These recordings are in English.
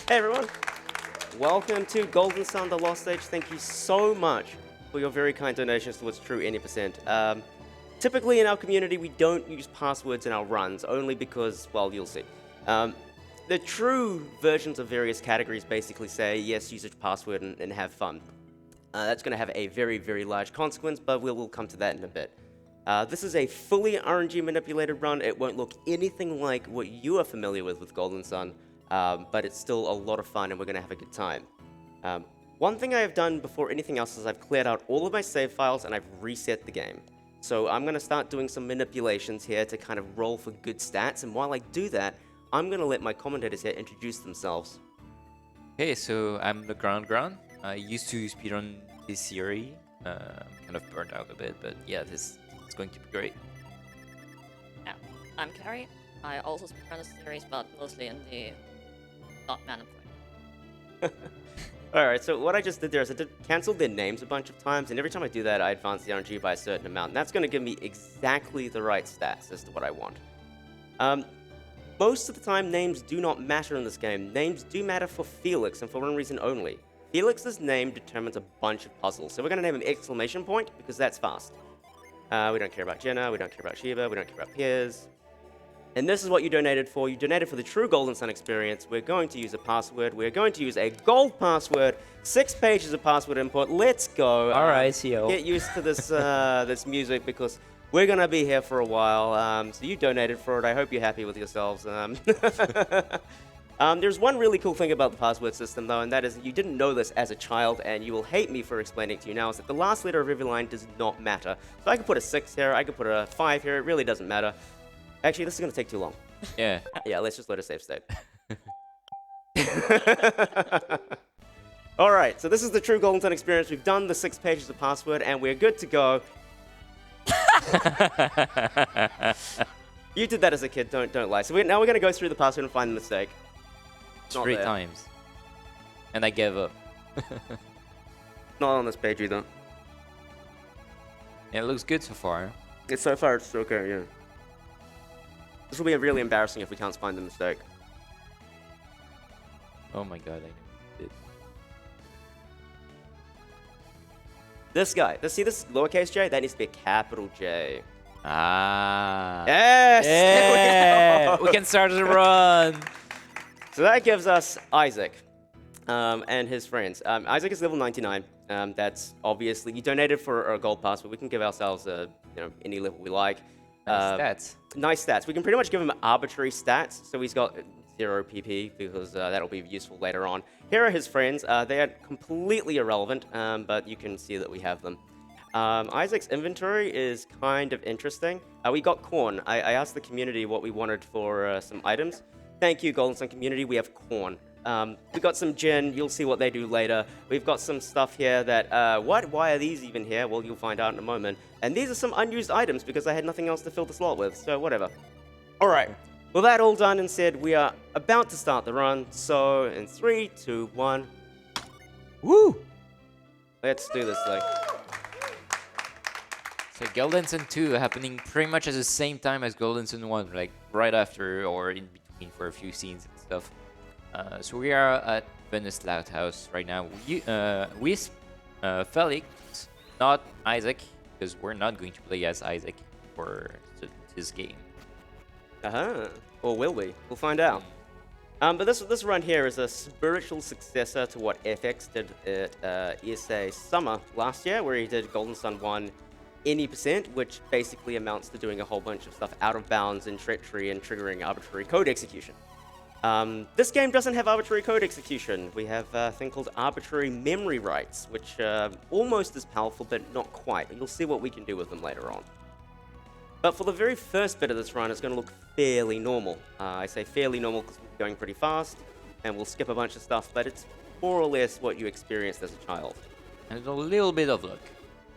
Hey everyone, welcome to Golden Sun, the Lost Stage. Thank you so much for your very kind donations towards True Any Percent. Typically in our community, we don't use passwords in our runs, only because, well, you'll see. The true versions of various categories basically say, yes, use your password and have fun. That's going to have a very, very large consequence, but we'll come to that in a bit. This is a fully RNG manipulated run. It won't look anything like what you are familiar with Golden Sun, but it's still a lot of fun and we're going to have a good time. One thing I have done before anything else is I've cleared out all of my save files and I've reset the game. So I'm going to start doing some manipulations here to kind of roll for good stats, and while I do that, I'm going to let my commentators here introduce themselves. Hey, so I'm the Ground. I used to speedrun this series. I'm kind of burnt out a bit, but yeah, this is going to be great. Yeah, I'm Carrie. I also speedrun the series, but mostly in the not mana point. Alright, so what I just did there is I canceled their names a bunch of times, and every time I do that, I advance the RNG by a certain amount, and that's going to give me exactly the right stats as to what I want. Most of the time, names do not matter in this game. Names do matter for Felix, and for one reason only. Felix's name determines a bunch of puzzles, so we're going to name him exclamation point, because that's fast. We don't care about Jenna, we don't care about Sheba, we don't care about Piers. And this is what you donated for. You donated for the true Golden Sun experience. We're going to use a password. We're going to use a gold password. 6 pages of password input. Let's go. All right, CO. Get used to this this music because we're going to be here for a while. So you donated for it. I hope you're happy with yourselves. There's one really cool thing about the password system, though, and that is you didn't know this as a child, and you will hate me for explaining it to you now, is that the last letter of every line does not matter. So I could put a 6 here. I could put a 5 here. It really doesn't matter. Actually, this is going to take too long. Yeah. Yeah, let's just load a save state. All right, so this is the true Golden Sun experience. We've done the 6 pages of password, and we're good to go. You did that as a kid, don't lie. So now we're going to go through the password and find the mistake. Not 3 there. times. And I gave up. Not on this page either. Yeah, it looks good so far. It's so far, it's okay, yeah. This will be really embarrassing if we can't find the mistake. Oh my god, I know it. This guy, see this lowercase j? That needs to be a capital J. Ah. Yes! Yeah! We can start the run! So that gives us Isaac and his friends. Isaac is level 99. That's obviously, you donated for a gold pass, but we can give ourselves any level we like. Stats. Nice stats. We can pretty much give him arbitrary stats. So he's got 0 PP because that'll be useful later on. Here are his friends. They are completely irrelevant, but you can see that we have them. Isaac's inventory is kind of interesting. We got corn. I asked the community what we wanted for some items. Thank you, Golden Sun community. We have corn. We got some gin. You'll see what they do later. We've got some stuff here that... Why are these even here? Well, you'll find out in a moment. And these are some unused items because I had nothing else to fill the slot with. So, whatever. All right. With that all done and said, we are about to start the run. So, in 3, 2, 1... Woo! Let's do this thing. So Golden Sun 2 happening pretty much at the same time as Golden Sun 1, like right after or in between for a few scenes and stuff. So we are at Venice Lighthouse right now. With Felix, not Isaac, because we're not going to play as Isaac for this game. Or will we? We'll find out. But this run here is a spiritual successor to what FX did at ESA Summer last year, where he did Golden Sun 1 any percent, which basically amounts to doing a whole bunch of stuff out of bounds and treachery and triggering arbitrary code execution. This game doesn't have arbitrary code execution. We have a thing called arbitrary memory writes, which are almost as powerful, but not quite. You'll see what we can do with them later on. But for the very first bit of this run, it's going to look fairly normal. I say fairly normal because we're going pretty fast, and we'll skip a bunch of stuff, but it's more or less what you experienced as a child. And a little bit of luck.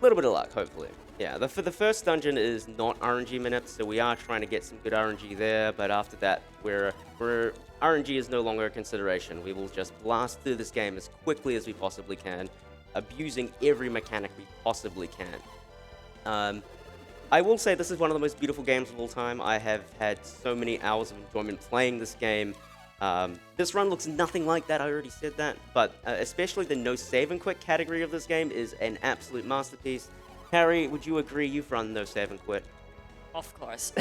A little bit of luck, hopefully. Yeah, the first dungeon is not RNG minutes, so we are trying to get some good RNG there, but after that, RNG is no longer a consideration. We will just blast through this game as quickly as we possibly can, abusing every mechanic we possibly can. I will say this is one of the most beautiful games of all time. I have had so many hours of enjoyment playing this game. This run looks nothing like that, I already said that, but especially the no save and quit category of this game is an absolute masterpiece. Harry, would you agree you've run no save and quit? Of course.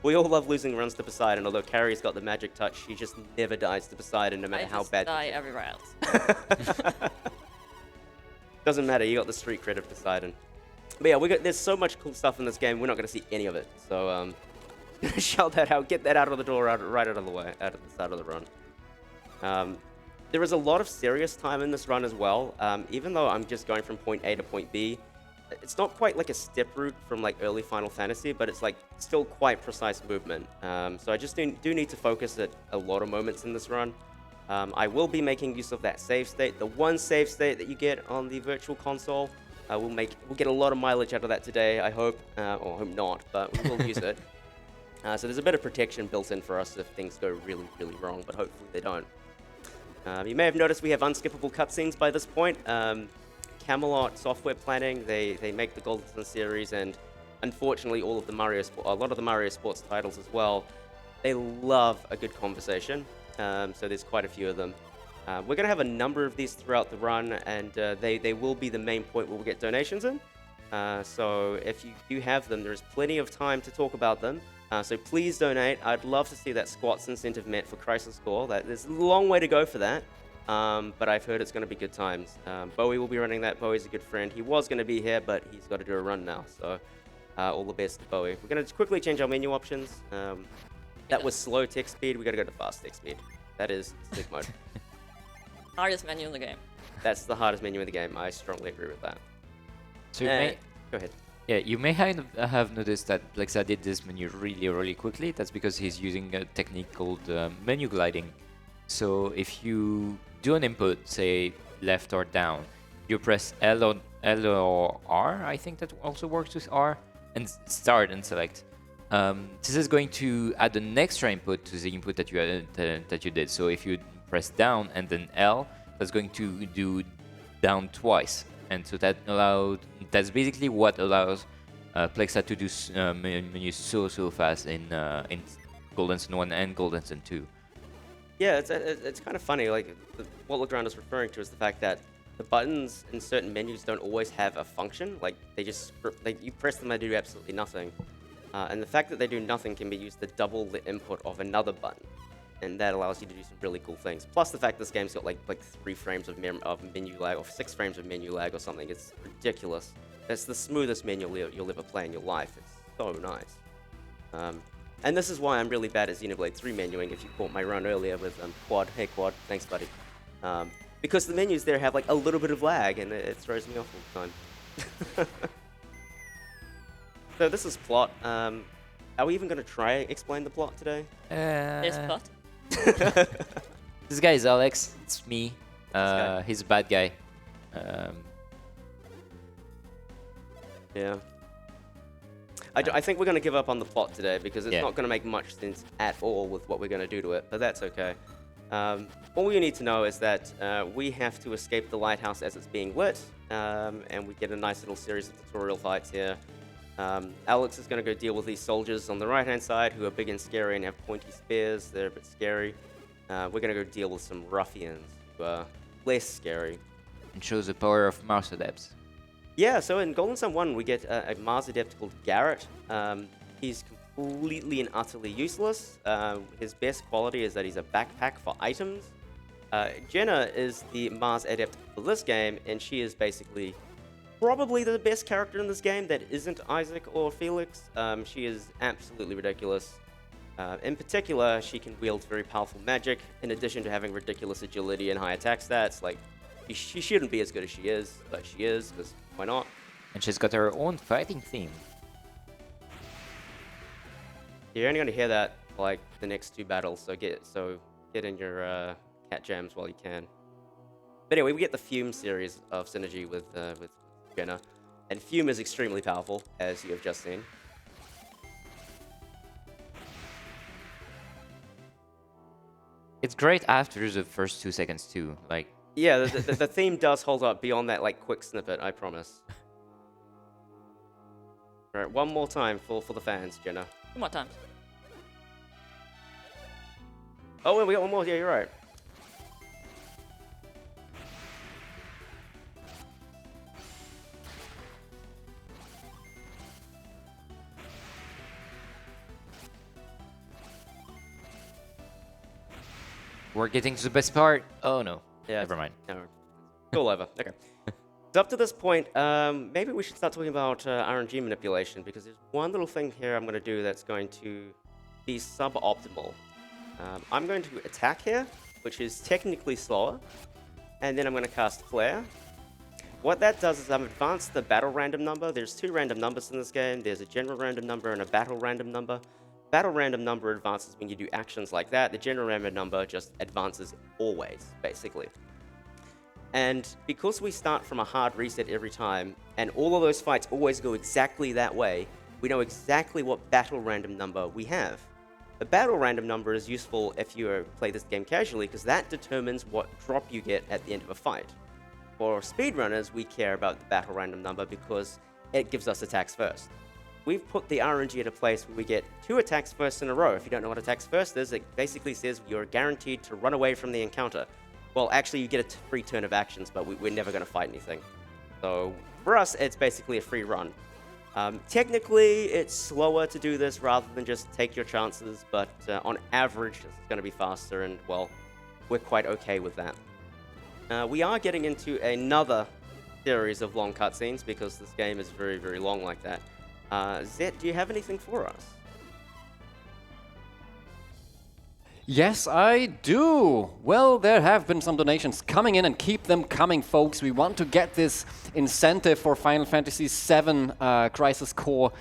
We all love losing runs to Poseidon, although Carrie's got the magic touch, she just never dies to Poseidon no matter how bad. I die everywhere else. Doesn't matter, you got the street cred of Poseidon. But yeah, there's so much cool stuff in this game, we're not going to see any of it. So, shout that out, get that out of the door, right out of the way, out of the start of the run. There is a lot of serious time in this run as well. Even though I'm just going from point A to point B, it's not quite like a step route from like early Final Fantasy, but it's like still quite precise movement. So I just do need to focus at a lot of moments in this run. I will be making use of that save state. The one save state that you get on the Virtual Console, we'll get a lot of mileage out of that today, I hope, or I hope not, but we will use it. So there's a bit of protection built in for us if things go really, really wrong, but hopefully they don't. You may have noticed we have unskippable cutscenes by this point. Camelot Software Planning, they make the Golden Sun series, and unfortunately a lot of the Mario Sports titles as well. They love a good conversation, so there's quite a few of them. We're going to have a number of these throughout the run, and they will be the main point where we get donations in. So if you do have them, there's plenty of time to talk about them. So please donate. I'd love to see that squats incentive met for Crisis Core. There's a long way to go for that. But I've heard it's going to be good times. Bowie will be running that. Bowie's a good friend. He was going to be here, but he's got to do a run now. So all the best to Bowie. We're going to quickly change our menu options. That was slow text speed. We got to go to fast text speed. That is sleep mode. Hardest menu in the game. That's the hardest menu in the game. I strongly agree with that. So go ahead. Yeah, you may have noticed that Plexa did this menu really, really quickly. That's because he's using a technique called menu gliding. So if you do an input, say left or down, you press L or R, I think that also works with R, and start and select. This is going to add an extra input to the input that you did. So if you press down and then L, that's going to do down twice. And so that's basically what allows Plexa to do menus so fast in Golden Sun 1 and Golden Sun 2. Yeah, it's kind of funny. Like what Legrand is referring to is the fact that the buttons in certain menus don't always have a function. Like you press them, they do absolutely nothing. And the fact that they do nothing can be used to double the input of another button, and that allows you to do some really cool things. Plus the fact this game's got like 3 frames of menu lag, or 6 frames of menu lag or something. It's ridiculous. It's the smoothest menu you'll ever play in your life. It's so nice. And this is why I'm really bad at Xenoblade 3 menuing, if you caught my run earlier with Quad. Hey Quad, thanks buddy. Because the menus there have like a little bit of lag, and it throws me off all the time. So this is plot. Are we even going to try explain the plot today? This plot? This guy is Alex. It's me. He's a bad guy. Yeah. I think we're going to give up on the plot today because it's not going to make much sense at all with what we're going to do to it, but that's okay. All you need to know is that we have to escape the lighthouse as it's being lit, and we get a nice little series of tutorial fights here. Alex is going to go deal with these soldiers on the right-hand side who are big and scary and have pointy spears. They're a bit scary. We're going to go deal with some ruffians who are less scary. And shows the power of Mouse Adepts. Yeah, so in Golden Sun 1, we get a Mars Adept called Garrett. He's completely and utterly useless. His best quality is that he's a backpack for items. Jenna is the Mars Adept for this game, and she is basically probably the best character in this game that isn't Isaac or Felix. She is absolutely ridiculous. In particular, she can wield very powerful magic, in addition to having ridiculous agility and high attack stats. Like, she shouldn't be as good as she is, but she is, because why not? And she's got her own fighting theme. You're only going to hear that for, like, the next 2 battles, so get in your cat jams while you can. But anyway, we get the Fume series of synergy with Jenna, and Fume is extremely powerful, as you have just seen. It's great after the first 2 seconds too. Like, yeah, the theme does hold up beyond that like quick snippet, I promise. All right, one more time for the fans, Jenna. 2 more times. Oh, wait, we got one more. Yeah, you're right. We're getting to the best part. Oh no. Yeah. Never mind. No, it's all over. Okay. So up to this point, maybe we should start talking about RNG manipulation, because there's one little thing here I'm going to do that's going to be suboptimal. I'm going to attack here, which is technically slower, and then I'm going to cast Flare. What that does is I've advanced the battle random number. There's two random numbers in this game. There's a general random number and a battle random number. Battle random number advances when you do actions like that. The general random number just advances always, basically. And because we start from a hard reset every time, and all of those fights always go exactly that way, we know exactly what battle random number we have. The battle random number is useful if you play this game casually, because that determines what drop you get at the end of a fight. For speedrunners, we care about the battle random number because it gives us attacks first. We've put the RNG at a place where we get 2 attacks first in a row. If you don't know what attacks first is, it basically says you're guaranteed to run away from the encounter. Well, actually, you get a free turn of actions, but we're never going to fight anything. So for us, it's basically a free run. Technically, it's slower to do this rather than just take your chances, but on average, it's going to be faster, and, well, we're quite okay with that. We are getting into another series of long cutscenes because this game is very, very long like that. Zet, do you have anything for us? Yes, I do. Well, there have been some donations coming in, and keep them coming, folks. We want to get this incentive for Final Fantasy VII Crisis Core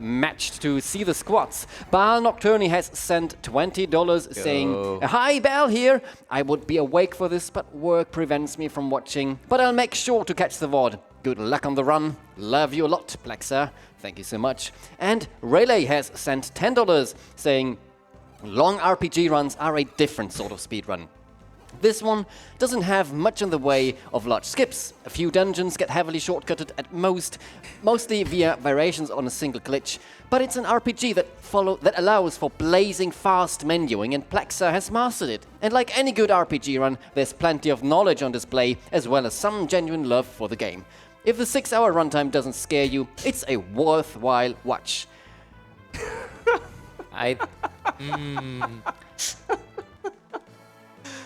matched to see the squats. Baal Nocturne has sent $20 saying, "Hi, Baal here. I would be awake for this, but work prevents me from watching. But I'll make sure to catch the VOD. Good luck on the run. Love you a lot, Plexa." Thank you so much. And Rayleigh has sent $10 saying, "Long RPG runs are a different sort of speedrun. This one doesn't have much in the way of large skips. A few dungeons get heavily shortcutted at most, mostly via variations on a single glitch, but it's an RPG that allows for blazing fast menuing, and Plexa has mastered it. And like any good RPG run, there's plenty of knowledge on display, as well as some genuine love for the game. If the 6-hour runtime doesn't scare you, it's a worthwhile watch."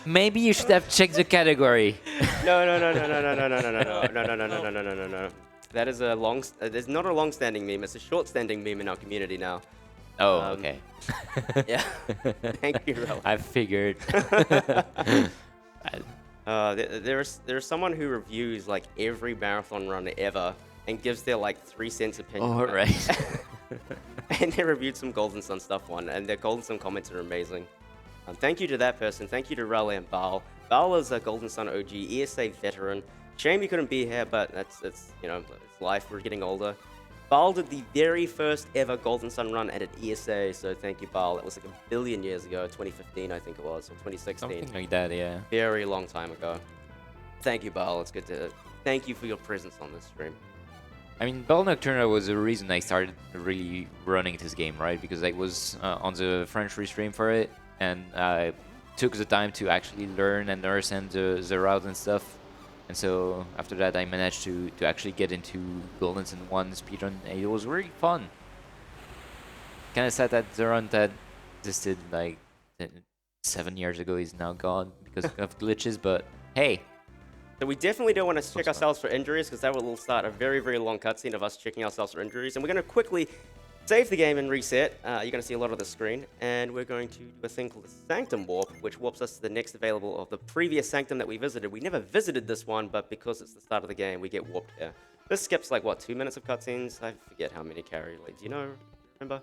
Maybe you should have checked the category. No. That is a long. It's not a long-standing meme. It's a short-standing meme in our community now. Oh, okay. Yeah. Thank you, Rel. I figured. There's someone who reviews like every marathon run ever and gives their like 3 cents opinion. All right. And they reviewed some Golden Sun stuff one, and their Golden Sun comments are amazing. Thank you to that person. Thank you to Raleigh and Baal. Baal is a Golden Sun OG, ESA veteran. Shame you couldn't be here, but it's life. We're getting older. Baal did the very first ever Golden Sun run at an ESA, so thank you, Baal. That was like a billion years ago, 2015, I think it was, or 2016. Something like that, yeah. Very long time ago. Thank you, Baal. It's good to thank you for your presence on this stream. I mean, Bell Nocturna was the reason I started really running this game, right? Because I was on the French restream for it, and I took the time to actually learn and understand the route and stuff. And so after that, I managed to actually get into Golden Sun 1 speedrun, and it was really fun. Kind of sad that the run that existed like 7 years ago is now gone because of glitches, but hey. So we definitely don't want to check ourselves for injuries, because that will start a very, very long cutscene of us checking ourselves for injuries. And we're going to quickly save the game and reset. You're going to see a lot of the screen. And we're going to do a thing called the Sanctum Warp, which warps us to the next available of the previous Sanctum that we visited. We never visited this one, but because it's the start of the game, we get warped here. This skips like, what, 2 minutes of cutscenes? I forget how many carry. Like, do you know? Remember?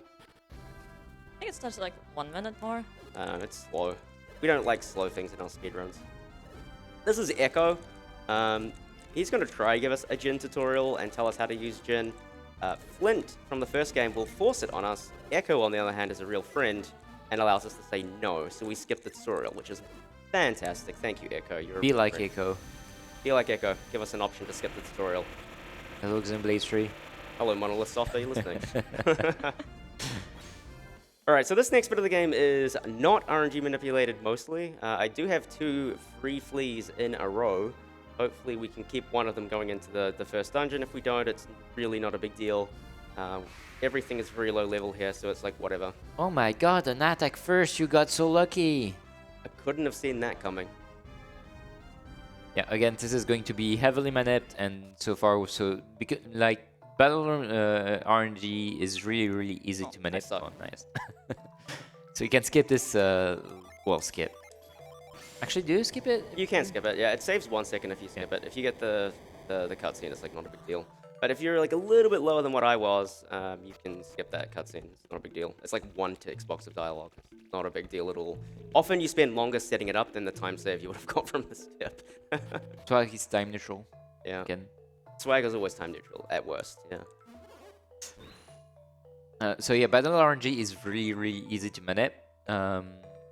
I think it starts like 1 minute more. It's slow. We don't like slow things in our speedruns. This is Echo. He's going to try give us a Jin tutorial and tell us how to use Jin. Flint from the first game will force it on us. Echo, on the other hand, is a real friend and allows us to say no, so we skip the tutorial, which is fantastic. Thank you, Echo. You're Be like Echo. Be like Echo. Give us an option to skip the tutorial. Hello, Xenblade 3. Hello, Monolith Soft. Are you listening? All right, so this next bit of the game is not RNG manipulated mostly. I do have 2 free fleas in a row. Hopefully we can keep one of them going into the first dungeon. If we don't, it's really not a big deal. Everything is very low level here, so it's like whatever. Oh my god, an attack first, you got so lucky. I couldn't have seen that coming. Yeah, again, this is going to be heavily maniped, and so far, so because like battle RNG is really easy to manip. suck. Oh, nice. So you can skip this. Well, skip. Actually, do you skip it? You can skip it, yeah. It saves 1 second if you skip it. If you get the cutscene, it's like not a big deal. But if you're like a little bit lower than what I was, you can skip that cutscene. It's not a big deal. It's like 1 text box of dialogue. It's not a big deal at all. Often you spend longer setting it up than the time save you would have got from the skip. Swag is time neutral. Yeah. Again. Swag is always time neutral, at worst, yeah. So yeah, battle RNG is really easy to manip.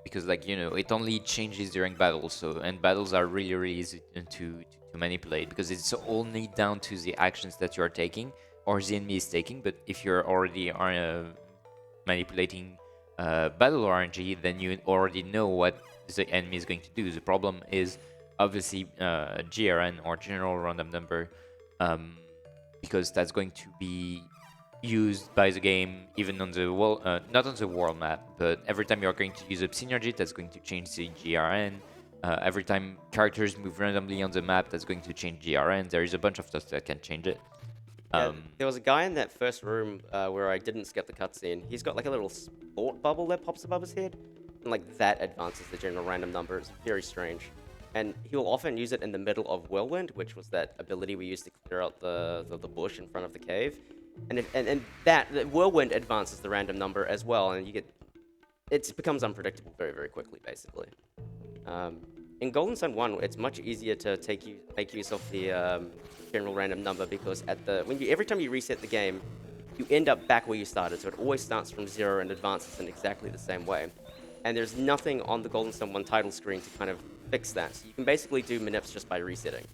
Because like, you know, it only changes during battles. So, and battles are really easy to manipulate because it's only down to the actions that you are taking or the enemy is taking. But if you're already manipulating battle RNG, then you already know what the enemy is going to do. The problem is obviously GRN or general random number, because that's going to be used by the game even on the world, not on the world map, but every time you're going to use a synergy, that's going to change the GRN. Every time characters move randomly on the map, that's going to change GRN. There is a bunch of stuff that can change it. Yeah, there was a guy in that first room where I didn't skip the cutscene. He's got like a little sport bubble that pops above his head, and like that advances the general random number. It's very strange. And he'll often use it in the middle of Whirlwind, which was that ability we used to clear out the bush in front of the cave. And that Whirlwind advances the random number as well, and you get it becomes unpredictable very quickly, basically. In Golden Sun 1, it's much easier to make use of the general random number because every time you reset the game, you end up back where you started. So it always starts from 0 and advances in exactly the same way. And there's nothing on the Golden Sun 1 title screen to kind of fix that. So you can basically do manips just by resetting.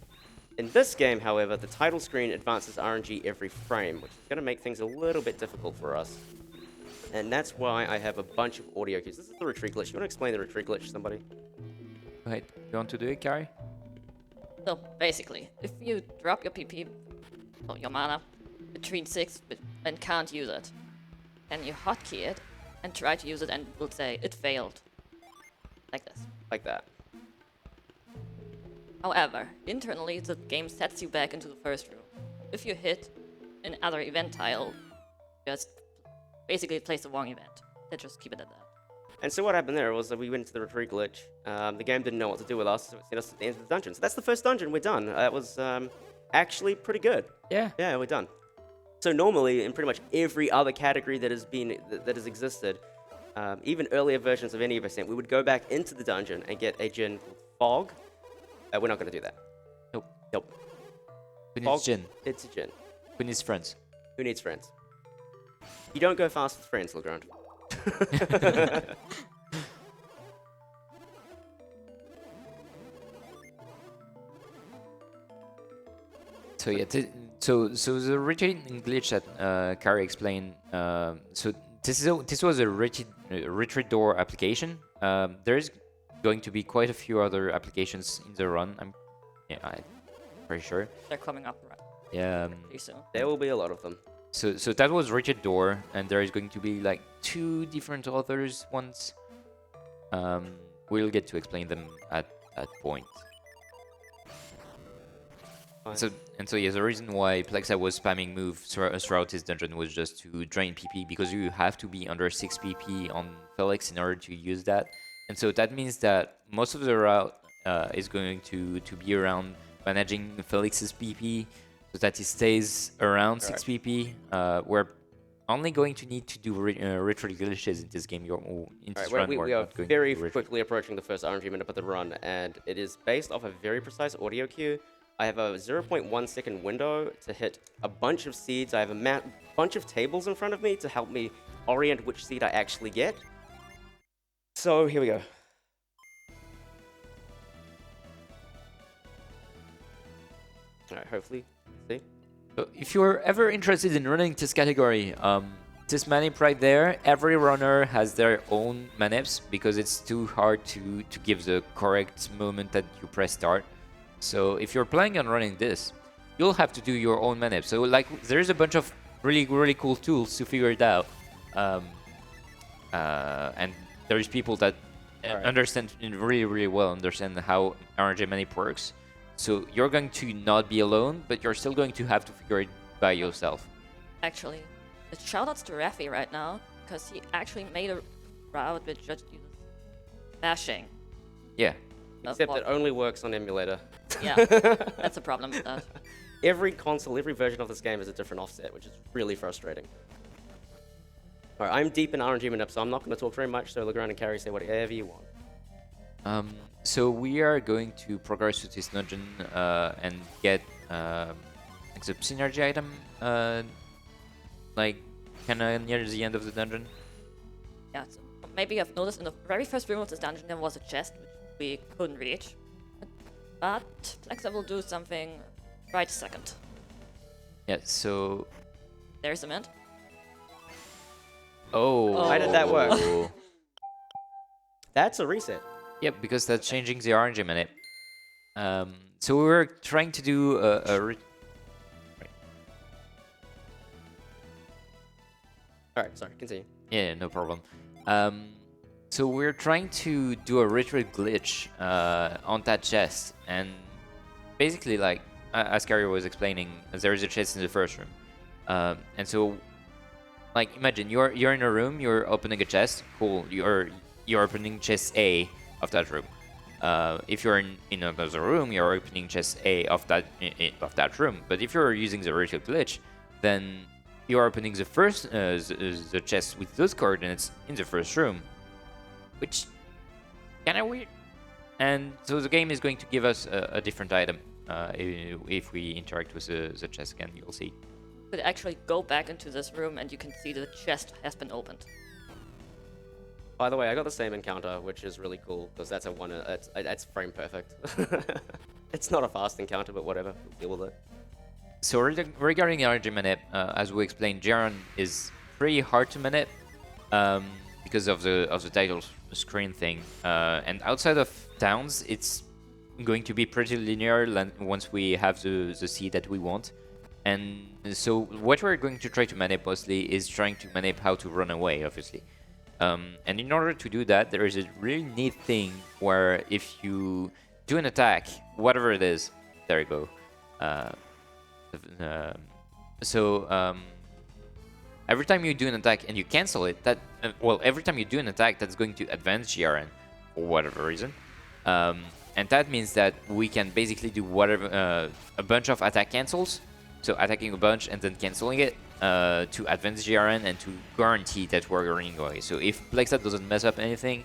In this game, however, the title screen advances RNG every frame, which is going to make things a little bit difficult for us. And that's why I have a bunch of audio cues. This is the retreat glitch. You want to explain the retreat glitch, somebody? Wait, you want to do it, Carrie? So basically, if you drop your PP, or your mana, between 6 and can't use it, and you hotkey it and try to use it and it will say it failed. Like this. Like that. However, internally the game sets you back into the first room. If you hit another event tile, just basically place the wrong event. Then just keep it at that. And so what happened there was that we went into the retreat glitch. The game didn't know what to do with us, so it sent us to the end of the dungeon. So that's the first dungeon, we're done. That was actually pretty good. Yeah. Yeah, we're done. So normally, in pretty much every other category that has existed, even earlier versions of any percent, we would go back into the dungeon and get a gin called Fog. We're not going to do that. Nope. Who Fog, needs gin? It's a gin. Who needs friends? Who needs friends? You don't go fast with friends, Legrand. So yeah, so the retreat glitch that Kari explained. So this was a retreat door application. There is going to be quite a few other applications in the run. I'm pretty sure. They're coming up right Yeah. pretty soon. There will be a lot of them. So that was retreat door, and there is going to be like 2 different others ones. We'll get to explain them at that point. Fine. So yeah, the reason why Plexa was spamming move throughout this dungeon was just to drain PP, because you have to be under 6 PP on Felix in order to use that. And so that means that most of the route is going to be around managing Felix's PP so that he stays around 6 PP. We're only going to need to do retreat glitches in this game. We are very quickly approaching the first RNG minute of the run, and it is based off a very precise audio cue. I have a 0.1 second window to hit a bunch of seeds. I have a bunch of tables in front of me to help me orient which seed I actually get. So here we go. Alright, hopefully. See? So if you're ever interested in running this category, this manip right there, every runner has their own manips because it's too hard to give the correct moment that you press start. So if you're planning on running this, you'll have to do your own manip. So like there's a bunch of really cool tools to figure it out. And there's people that understand really well understand how RNG manip works. So you're going to not be alone, but you're still going to have to figure it by yourself. Actually, shoutouts to Raffi right now, because he actually made a route which just uses bashing. Yeah. Except it only works on emulator. Yeah, that's a problem with that. Every console, every version of this game is a different offset, which is really frustrating. Alright, I'm deep in RNG manip, so I'm not going to talk very much, so look around and carry, say whatever you want. So we are going to progress with this dungeon and get like the synergy item, like kind of near the end of the dungeon. Yeah, so maybe I've noticed in the very first room of this dungeon there was a chest which we couldn't reach. But Plexa will do something right second. Yeah, so... There's a mint. Oh. Why did that work? That's a reset. Yep, because that's changing the RNG minute. So we were trying to do Alright, sorry, continue. Yeah, no problem. So we're trying to do a retreat glitch on that chest, and basically, like as Gary was explaining, there is a chest in the first room, and so, like, imagine you're in a room, you're opening a chest, cool, you're opening chest A of that room. If you're in another room, you're opening chest A of that room. But if you're using the retreat glitch, then you're opening the first the chest with those coordinates in the first room, which kind of weird. And so the game is going to give us a different item if we interact with the chest again. You'll see. You could actually go back into this room and you can see the chest has been opened. By the way, I got the same encounter, which is really cool, because that's that's frame perfect. It's not a fast encounter, but whatever, we'll deal with it. So regarding RNG manip, as we explained, Jaren is pretty hard to manip because of the title screen thing. And outside of towns, it's going to be pretty linear once we have the seed that we want. And so what we're going to try to manip mostly is trying to manip how to run away, obviously. And in order to do that, there is a really neat thing where if you do an attack, whatever it is, there you go. Every time you do an attack and you cancel it, every time you do an attack, that's going to advance GRN for whatever reason. And that means that we can basically do whatever a bunch of attack cancels. So attacking a bunch and then canceling it to advance GRN and to guarantee that we're running away. So if Plexa doesn't mess up anything,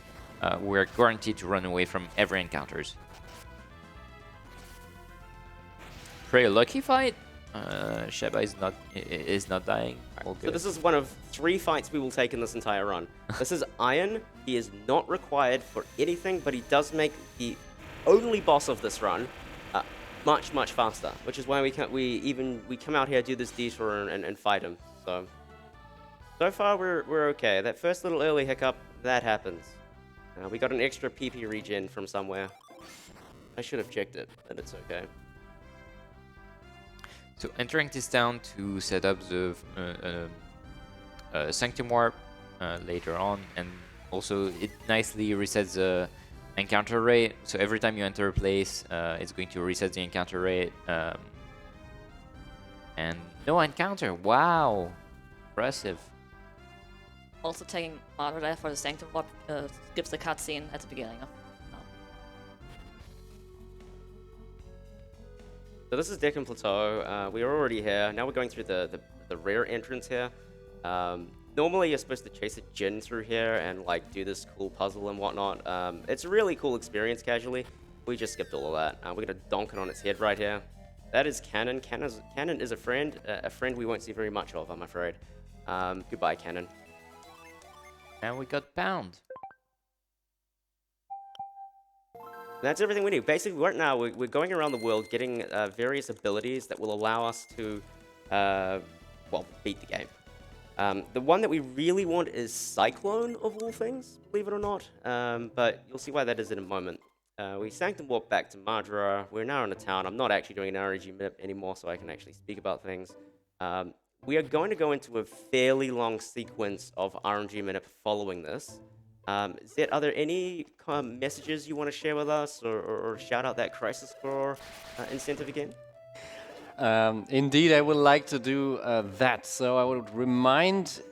we're guaranteed to run away from every encounters. Pretty lucky fight. Sheba is not dying. All good. So this is one of 3 fights we will take in this entire run. This is Iron. He is not required for anything, but he does make the only boss of this run much faster, which is why we come out here, do this detour and fight him. So far we're okay. That first little early hiccup, that happens. We got an extra PP regen from somewhere. I should have checked it, but it's okay. So entering this town to set up the Sanctum Warp later on, and also it nicely resets the encounter rate. So every time you enter a place, it's going to reset the encounter rate. And no encounter. Wow, impressive. Also taking Martyr there for the Sanctum Warp skips the cutscene at the beginning of. So this is Deccan Plateau. We are already here. Now we're going through the rare entrance here. Normally you're supposed to chase a djinn through here and like do this cool puzzle and whatnot. It's a really cool experience casually. We just skipped all of that. We're gonna donk it on its head right here. That is Cannon. Cannon is a friend we won't see very much of, I'm afraid. Goodbye, Cannon. And we got Pound. That's everything we need. Basically, right now, we're going around the world getting various abilities that will allow us to, beat the game. The one that we really want is Cyclone, of all things, believe it or not. But you'll see why that is in a moment. We Sanctum warped back to Madra. We're now in a town. I'm not actually doing an RNG minute anymore, so I can actually speak about things. We are going to go into a fairly long sequence of RNG minute following this. Are there any kind of messages you want to share with us, or shout out that crisis score incentive again? Indeed, I would like to do that. So I would remind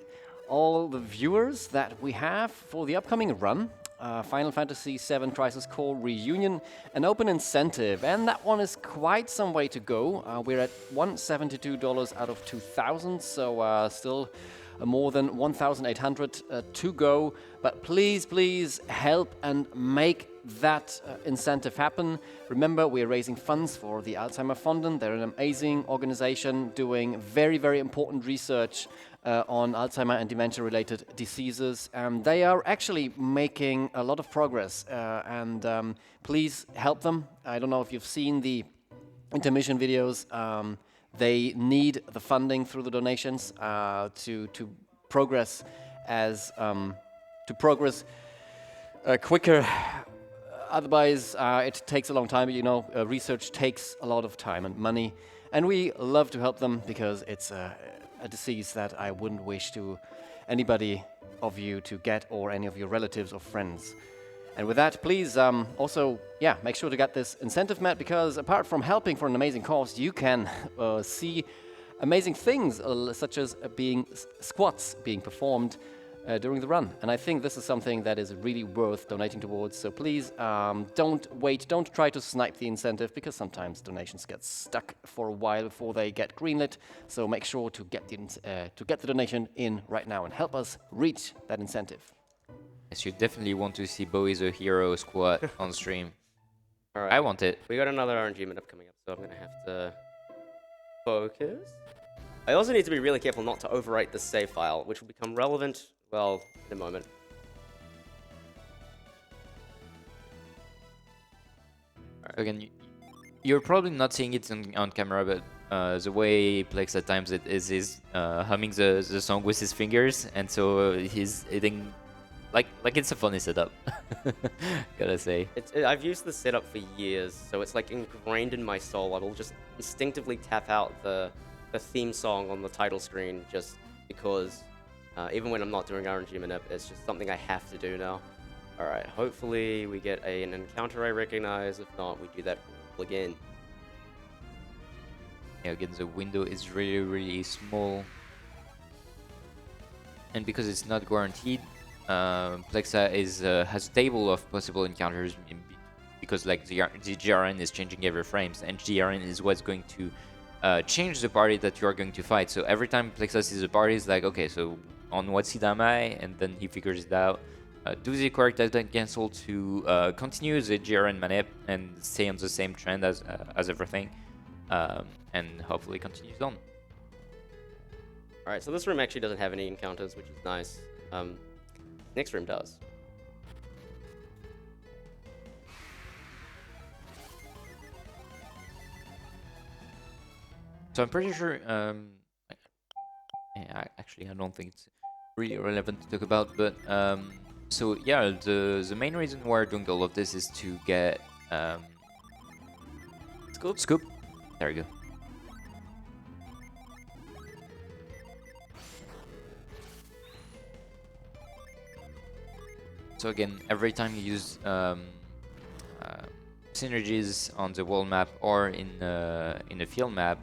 all the viewers that we have for the upcoming run, Final Fantasy VII Crisis Core Reunion, an open incentive, and that one is quite some way to go. We're at $172 out of 2,000, so still more than 1,800 to go. But please help and make that incentive happen. Remember, we are raising funds for the Alzheimer Fonden. They're an amazing organization doing very important research on Alzheimer and dementia-related diseases. They are actually making a lot of progress, and please help them. I don't know if you've seen the intermission videos. They need the funding through the donations to progress quicker. Otherwise, it takes a long time. You know, research takes a lot of time and money, and we love to help them because it's a disease that I wouldn't wish to anybody of you to get, or any of your relatives or friends. And with that, please also, make sure to get this incentive met, because apart from helping for an amazing cause, you can see amazing things, such as squats being performed during the run. And I think this is something that is really worth donating towards. So please don't wait, don't try to snipe the incentive, because sometimes donations get stuck for a while before they get greenlit. So make sure to get the donation in right now and help us reach that incentive. Yes, you definitely want to see Bo is a hero squat on stream. All right. I want it. We got another RNG minute coming up, so I'm gonna have to focus. I also need to be really careful not to overwrite the save file, which will become relevant, well, in a moment. Right. Again, you're probably not seeing it on camera, but the way Plexa at times it is humming the song with his fingers, and so he's hitting like it's a funny setup. Gotta say. I've used this setup for years, so it's like ingrained in my soul. I will just instinctively tap out the theme song on the title screen just because, even when I'm not doing RNG minute, it's just something I have to do now. Alright, hopefully we get an encounter I recognize. If not, we do that all again. Yeah, again, the window is really small. And because it's not guaranteed, Plexa has a table of possible encounters because like the GRN is changing every frames, and GRN is what's going to change the party that you are going to fight. So every time Plexa sees a party, it's like, okay, so on what seed am I? And then he figures it out. Do the correct item cancel to continue the GRN manip and stay on the same trend as everything, and hopefully continues on. Alright, so this room actually doesn't have any encounters, which is nice. Next room does. So I'm pretty sure, actually I don't think it's really relevant to talk about, but so yeah, the main reason we're doing all of this is to get scoop. There you go. So again, every time you use synergies on the world map or in a field map,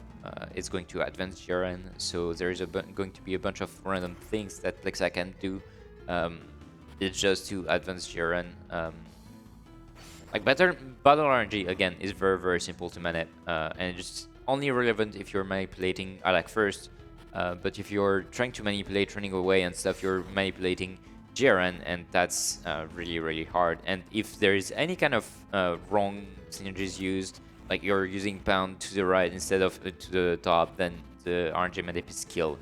it's going to advance GRN. So there is going to be a bunch of random things that Plexa can do. It's just to advance GRN. Like battle RNG again is very simple to manip, and it's only relevant if you're manipulating Alak first. But if you're trying to manipulate running away and stuff, you're manipulating GRN, and that's really hard. And if there is any kind of wrong synergies used, like you're using pound to the right instead of to the top, then the RNG manip is killed,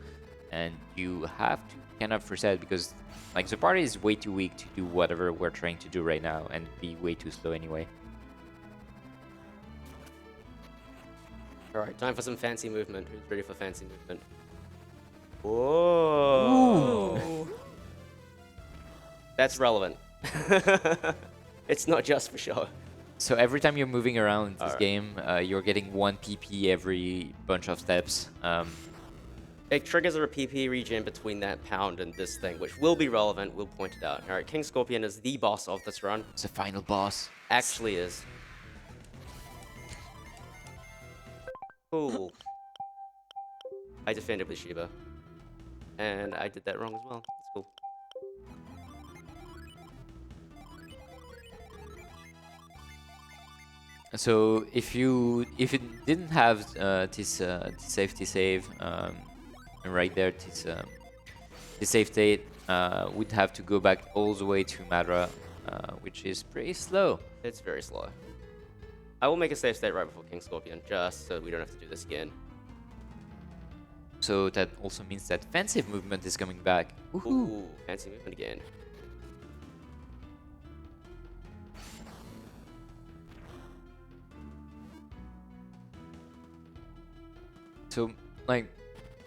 and you have to kind of reset, because like the party is way too weak to do whatever we're trying to do right now, and be way too slow anyway. Alright, time for some fancy movement. Who's ready for fancy movement? Whoa. That's relevant. It's not just for show. So every time you're moving around in this Alright. game, you're getting 1 PP every bunch of steps. It triggers a PP regen between that pound and this thing, which will be relevant. We'll point it out. All right, King Scorpion is the boss of this run. It's the final boss. Actually is. Cool. I defended with Shiba. And I did that wrong as well. It's cool. So if you didn't have this safety save right there, this save state, we'd have to go back all the way to Madra, which is pretty slow. It's very slow. I will make a save state right before King Scorpion, just so we don't have to do this again. So that also means that offensive movement is coming back. Ooh, fancy movement again. So, like,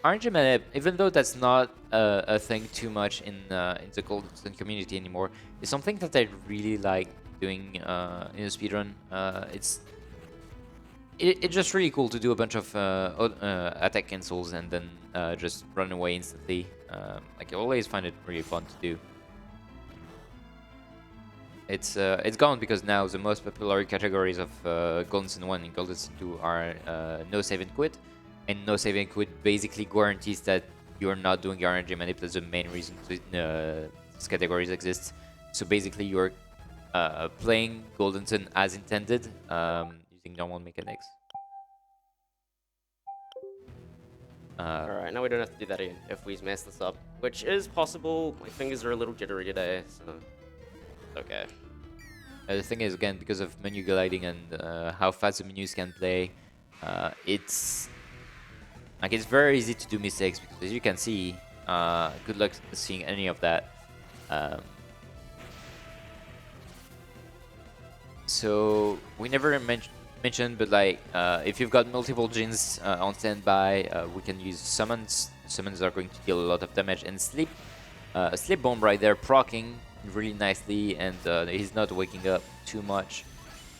RNG meta, even though that's not a thing too much in the Golden community anymore, it's something that I really like doing in a speedrun. It's just really cool to do a bunch of attack cancels and then just run away instantly. Like, I always find it really fun to do. It's gone because now the most popular categories of Golden Sun 1 and Golden Sun 2 are no save and quit. And no save and quit basically guarantees that you're not doing RNG manip. That's the main reason these categories exist. So basically you're playing Golden Sun as intended, using normal mechanics. Alright, now we don't have to do that again if we mess this up, which is possible. My fingers are a little jittery today, so okay. The thing is, again, because of menu gliding and how fast the menus can play, it's very easy to do mistakes because, as you can see, good luck seeing any of that. So we never mentioned, but like if you've got multiple gens on standby, we can use summons. Summons are going to deal a lot of damage, and sleep bomb right there proccing really nicely, and he's not waking up too much.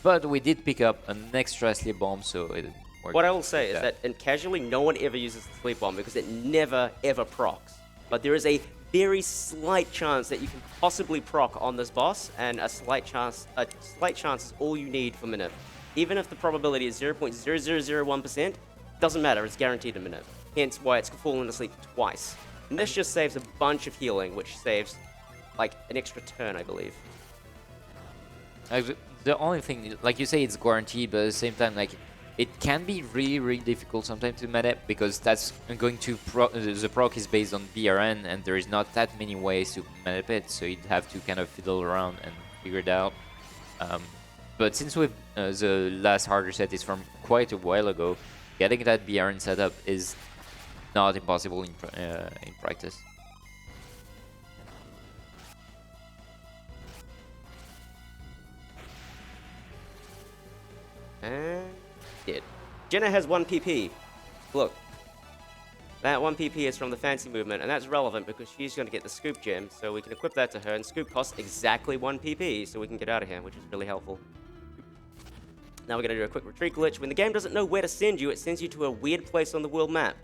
But we did pick up an extra sleep bomb, so it worked. What I will say is that in casually, no one ever uses the sleep bomb because it never ever procs. But there is a very slight chance that you can possibly proc on this boss, and a slight chance is all you need for minute. Even if the probability is 0.0001%, doesn't matter, it's guaranteed a minute. Hence why it's fallen asleep twice. And this just saves a bunch of healing, which saves like an extra turn, I believe. The only thing, like you say, it's guaranteed, but at the same time, like, it can be really, really difficult sometimes to meta because that's going to the proc is based on BRN, and there is not that many ways to meta it, so you'd have to kind of fiddle around and figure it out. But since we've the last harder set is from quite a while ago, getting that BRN setup is not impossible in practice. And dead. Jenna has 1 PP. Look. That 1 PP is from the fancy movement, and that's relevant because she's going to get the scoop gem, so we can equip that to her, and scoop costs exactly 1 PP, so we can get out of here, which is really helpful. Now we're going to do a quick retreat glitch. When the game doesn't know where to send you, it sends you to a weird place on the world map.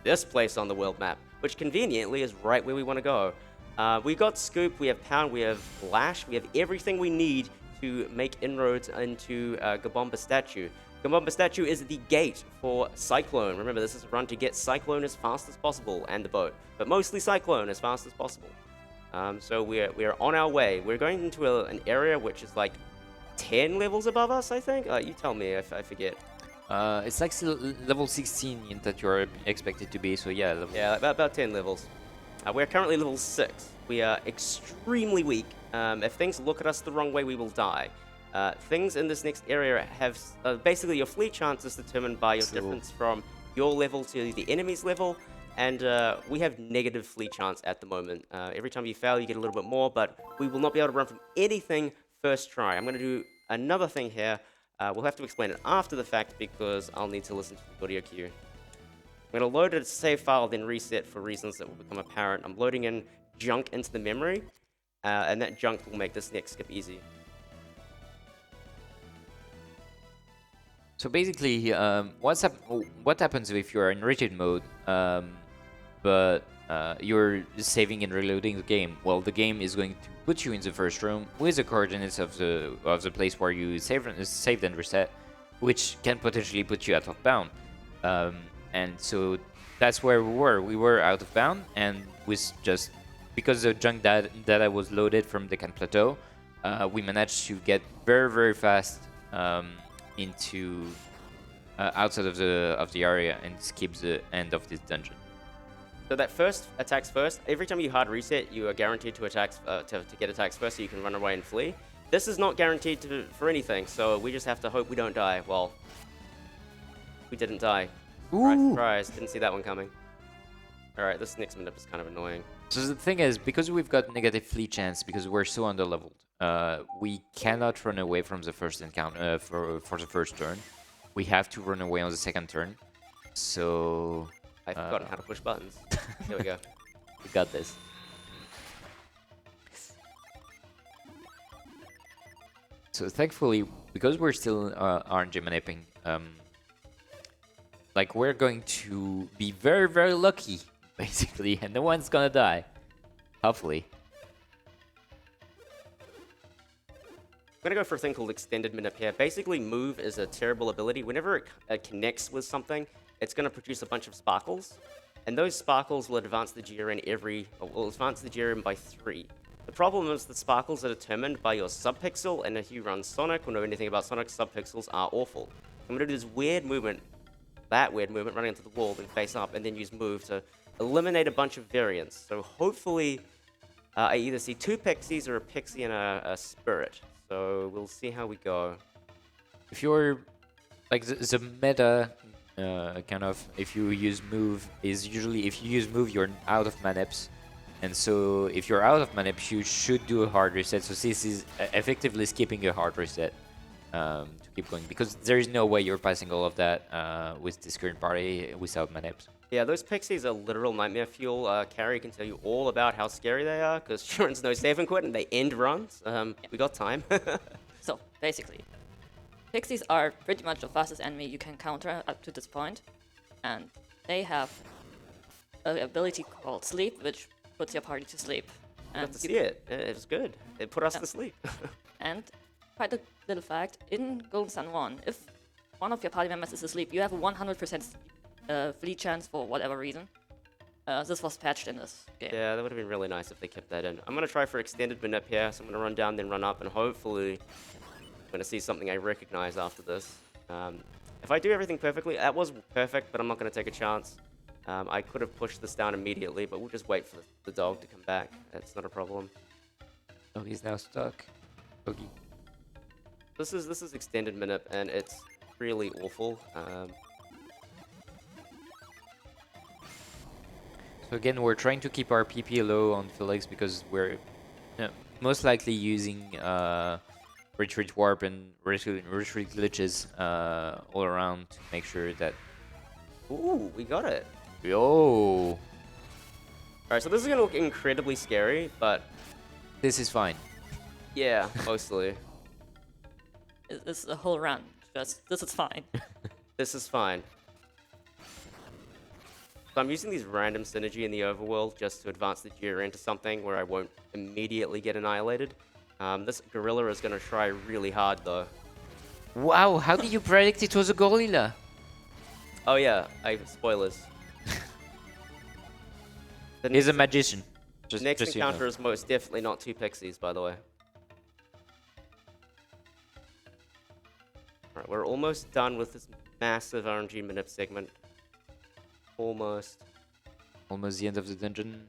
This place on the world map, which conveniently is right where we want to go. We got scoop, we have pound, we have lash, we have everything we need to make inroads into Gabamba Statue. Gabamba Statue is the gate for Cyclone. Remember, this is a run to get Cyclone as fast as possible, and the boat, but mostly Cyclone as fast as possible. So we're on our way. We're going into an area which is like 10 levels above us, I think. You tell me if I forget. It's like level 16 that you're expected to be, so yeah. Yeah, about 10 levels. We're currently level 6. We are extremely weak. If things look at us the wrong way, we will die. Things in this next area have basically your fleet chance is determined by your difference from your level to the enemy's level, and we have negative fleet chance at the moment. Every time you fail, you get a little bit more, but we will not be able to run from anything first try. I'm going to do another thing here. We'll have to explain it after the fact because I'll need to listen to the audio cue. I'm going to load a save file, then reset for reasons that will become apparent. I'm loading in junk into the memory, and that junk will make this next skip easy. So basically, what happens if you're in rigid mode, but you're saving and reloading the game? Well, the game is going to put you in the first room with the coordinates of the place where you saved and reset, which can potentially put you out of bound. And so that's where we were. We were out of bound, and with just because the junk data was loaded from the Can Plateau, we managed to get very fast into outside of the area and skip the end of this dungeon. So that first attacks first. Every time you hard reset, you are guaranteed to attack to get attacks first, so you can run away and flee. This is not guaranteed for anything, so we just have to hope we don't die. Well, we didn't die. Surprise, surprise. Didn't see that one coming. Alright, this next minute is kind of annoying. So the thing is, because we've got negative fleet chance, because we're so underleveled, we cannot run away from the first encounter for the first turn. We have to run away on the second turn. So I've forgotten how to push buttons. Here we go. We got this. So thankfully, because we're still RNG manipulating, like we're going to be very lucky, basically, and no one's gonna die. Hopefully. I'm gonna go for a thing called extended minute here. Basically, move is a terrible ability. Whenever it connects with something, it's gonna produce a bunch of sparkles, and those sparkles will advance the GRN will advance the GRN by 3. The problem is that sparkles are determined by your subpixel, and if you run Sonic or know anything about Sonic, subpixels are awful. I'm gonna do this weird movement, running into the wall, then face up, and then use move to eliminate a bunch of variants. So hopefully, I either see 2 pixies or a pixie and a spirit. So we'll see how we go. If you're like the meta kind of, if you use move is usually if you use move you're out of manips, and so if you're out of manips you should do a hard reset. So this is effectively skipping a hard reset to keep going, because there is no way you're passing all of that with this current party without manips. Yeah, those pixies are literal nightmare fuel. Carrie can tell you all about how scary they are, because she runs no save and quit, and they end runs. We got time. So, basically, pixies are pretty much the fastest enemy you can counter up to this point, and they have an ability called Sleep, which puts your party to sleep. Got to see it. It was good. It put us to sleep. And quite a little fact, in Golden Sun 1, if one of your party members is asleep, you have a 100% fleet chance for whatever reason. This was patched in this game. Yeah, that would have been really nice if they kept that in. I'm going to try for extended minute here, so I'm going to run down, then run up, and hopefully I'm going to see something I recognize after this. If I do everything perfectly, that was perfect, but I'm not going to take a chance. I could have pushed this down immediately, but we'll just wait for the dog to come back. That's not a problem. Oh, he's now stuck. Boogie. This is extended minute, and it's really awful. So again, we're trying to keep our PP low on Felix because we're most likely using retreat warp and retreat glitches all around to make sure that... Ooh, we got it. Yo! Alright, so this is going to look incredibly scary, but... This is fine. Yeah, mostly. It's a whole run. Just, this is fine. This is fine. So I'm using these random synergy in the overworld just to advance the gear into something where I won't immediately get annihilated. This gorilla is going to try really hard, though. Wow, how did you predict it was a gorilla? Oh yeah, spoilers. He's a magician. The next encounter is most definitely not 2 pixies, by the way. Alright, we're almost done with this massive RNG manip segment. Almost. Almost the end of the dungeon.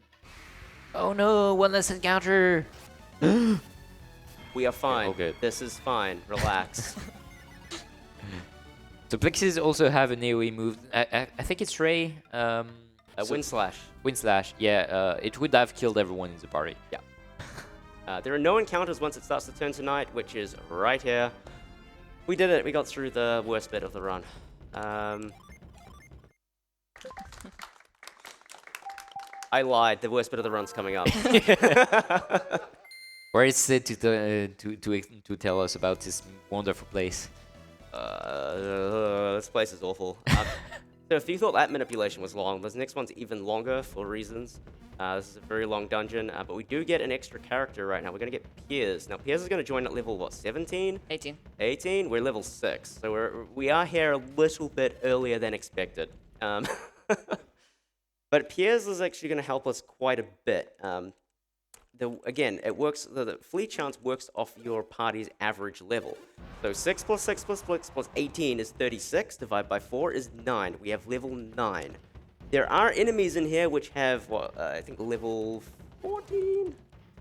Oh no, one less encounter! We are fine. Okay. This is fine. Relax. So Plexies also have an AoE move. I think it's Ray. Wind Slash. Wind Slash, yeah. It would have killed everyone in the party. Yeah. There are no encounters once it starts to turn to night, which is right here. We did it. We got through the worst bit of the run. I lied. The worst bit of the run's coming up. Where is Sid to tell us about this wonderful place? This place is awful. So if you thought that manipulation was long, this next one's even longer for reasons. This is a very long dungeon, but we do get an extra character right now. We're going to get Piers. Now, Piers is going to join at level, what, 17? 18. 18? We're level 6, so we are here a little bit earlier than expected. But Piers is actually going to help us quite a bit. Again, it works. The fleet chance works off your party's average level. So 6 plus 6 plus 6 plus 18 is 36. Divided by 4 is 9. We have level 9. There are enemies in here which have, what, I think level 14?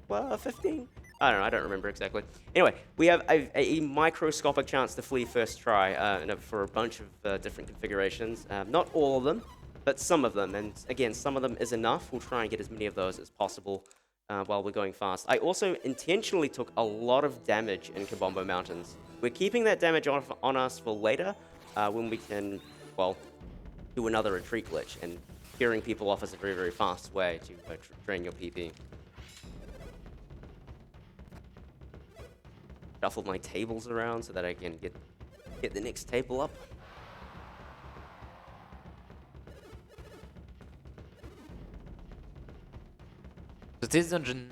Well, 15? I don't know. I don't remember exactly. Anyway, we have a microscopic chance to flee first try for a bunch of different configurations. Not all of them, but some of them. And again, some of them is enough. We'll try and get as many of those as possible. While we're going fast. I also intentionally took a lot of damage in Gabamba Mountains. We're keeping that damage on us for later, when we can, well, do another retreat glitch, and scaring people off is a very, very fast way to drain your PP. Shuffle my tables around so that I can get the next table up. So this dungeon,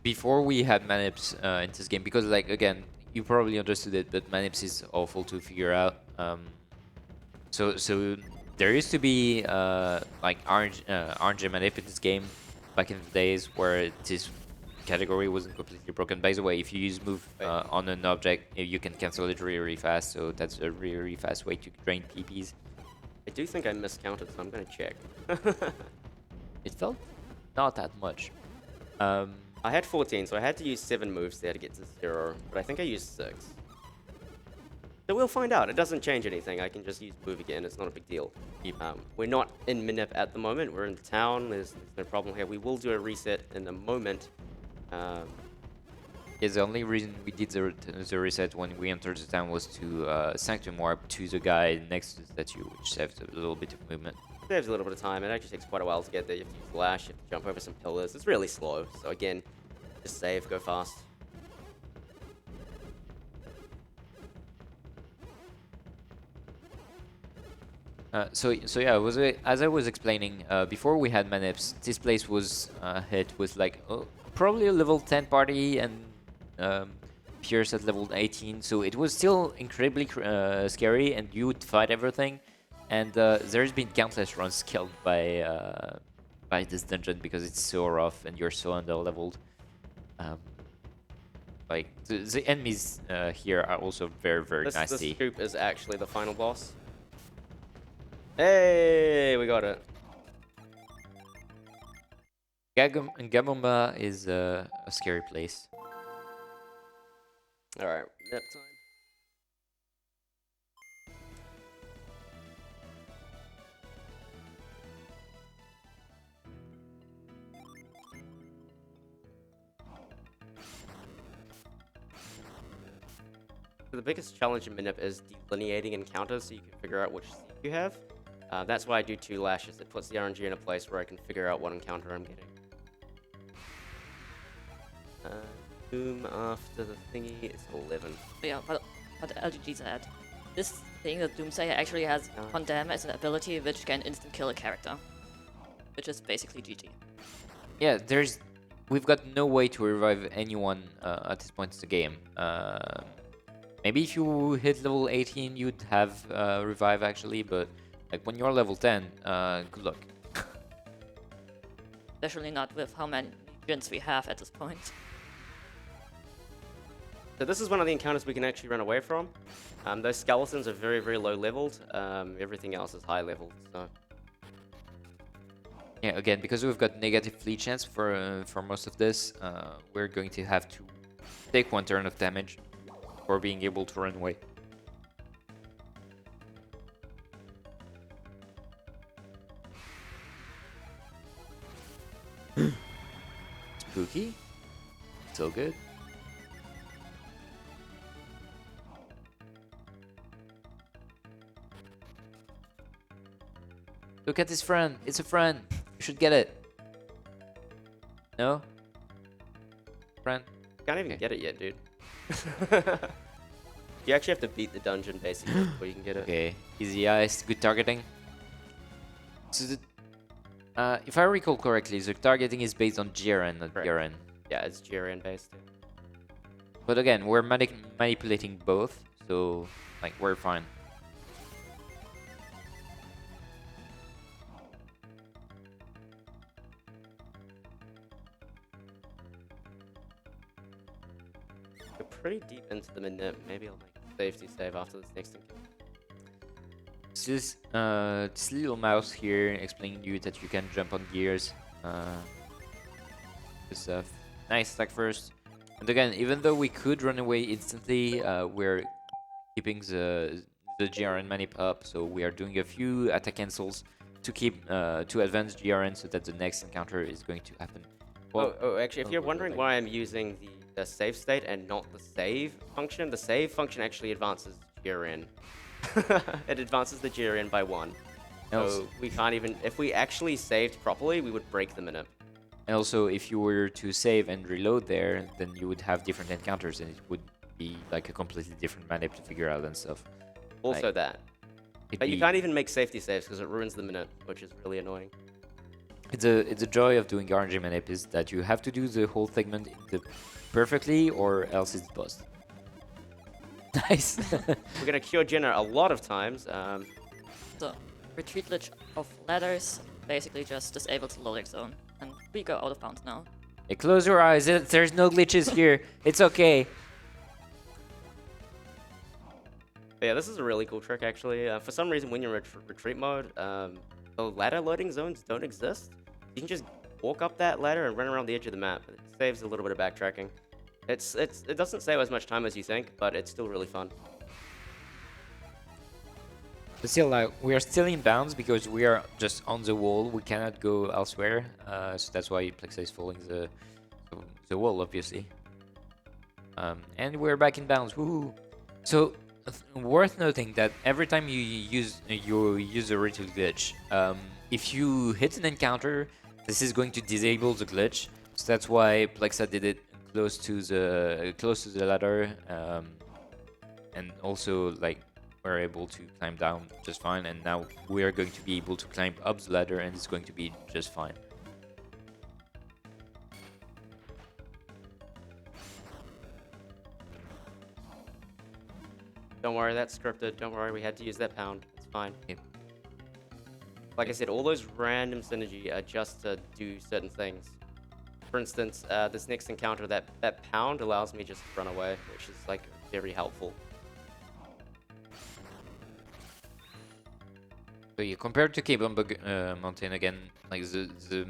before we had manips in this game, because like again, you probably understood it, but manips is awful to figure out. So there used to be like RNG manip in this game back in the days where this category wasn't completely broken. By the way, if you use move on an object, you can cancel it really, really fast. So that's a really, really fast way to drain PPs. I do think I miscounted, so I'm gonna check. It felt not that much. I had 14, so I had to use 7 moves there to get to 0, but I think I used 6. So we'll find out. It doesn't change anything. I can just use move again. It's not a big deal. We're not in Minip at the moment. We're in the town. There's no problem here. We will do a reset in a moment. Yeah, the only reason we did the reset when we entered the town was to Sanctum Warp to the guy next to the statue, which saves a little bit of movement. Saves a little bit of time. It actually takes quite a while to get there. You have to use Lash, you have to jump over some pillars. It's really slow. So again, just save, go fast. So yeah, as I was explaining, before we had manips, this place was hit with like probably a level 10 party and Pierce at level 18, so it was still incredibly scary, and you would fight everything. And there's been countless runs killed by this dungeon because it's so rough and you're so underleveled. Like the enemies here are also very, very nasty. This scoop is actually the final boss. Hey, we got it. Gabamba is a scary place. All right, nap time. The biggest challenge in Minip is delineating encounters so you can figure out which seed you have. That's why I do 2 lashes. It puts the RNG in a place where I can figure out what encounter I'm getting. Boom after the thingy is 11. Yeah, but LGG said, this thing that Doomsayer actually has Condemn as an ability which can instant kill a character, which is basically GG. Yeah, we've got no way to revive anyone at this point in the game. Maybe if you hit level 18, you'd have revive actually, but like when you're level 10, good luck. Especially not with how many gens we have at this point. So this is one of the encounters we can actually run away from. Those skeletons are very, very low leveled. Everything else is high leveled. So Yeah, again, because we've got negative fleet chance for most of this, we're going to have to take 1 turn of damage for being able to run away. Spooky. So good. Look at this friend. It's a friend. You should get it. No? Friend? Can't even Okay. get it yet, dude. You actually have to beat the dungeon basically before you can get it. Okay. Easy eyes, good targeting. So if I recall correctly, the targeting is based on GRN, not Correct. DRN. Yeah, it's GRN based. But again, we're manipulating both, so like we're fine. We're pretty deep into the mid-nip. Maybe I'll make a safety save after this next encounter. This little mouse here explaining to you that you can jump on gears. Good stuff. Nice attack first. And again, even though we could run away instantly, we're keeping the GRN manip up, so we are doing a few attack cancels to keep to advance GRN so that the next encounter is going to happen. Well, Actually, if you're wondering why I'm using the save state and not the save function, the save function actually advances GRN. It advances the GRN by 1. So we can't even... If we actually saved properly, we would break the minute. and also, if you were to save and reload there, then you would have different encounters, and it would be like a completely different manip to figure out and stuff. Also Like, that. it'd But you be- can't even make safety saves because it ruins the minute, which is really annoying. It's a joy of doing RNG manip is that you have to do the whole segment perfectly, or else it's bust. Nice. We're going to cure Jenna a lot of times. So, retreat glitch of ladders basically just disables the loading zone. And we go out of bounds now. Hey, close your eyes. There's no glitches here. It's okay. But yeah, this is a really cool trick, actually. For some reason, when you're in retreat mode, the ladder loading zones don't exist. You can just walk up that ladder and run around the edge of the map. It saves a little bit of backtracking. It doesn't save as much time as you think, but it's still really fun. But still, like, we are still in bounds because we are just on the wall. We cannot go elsewhere. So that's why Plexa is following the wall, obviously. And we're back in bounds. Woohoo! So worth noting that every time you use a ritual glitch, if you hit an encounter, this is going to disable the glitch. So that's why Plexa did it close to the ladder, and also like we're able to climb down just fine. And now we are going to be able to climb up the ladder, and it's going to be just fine. Don't worry, that's scripted. Don't worry, we had to use that pound. It's fine. Yep. Like I said, all those random synergy are just to do certain things. For instance, this next encounter, that pound allows me just to run away, which is like very helpful. So yeah, compared to Gabamba Mountain again, like the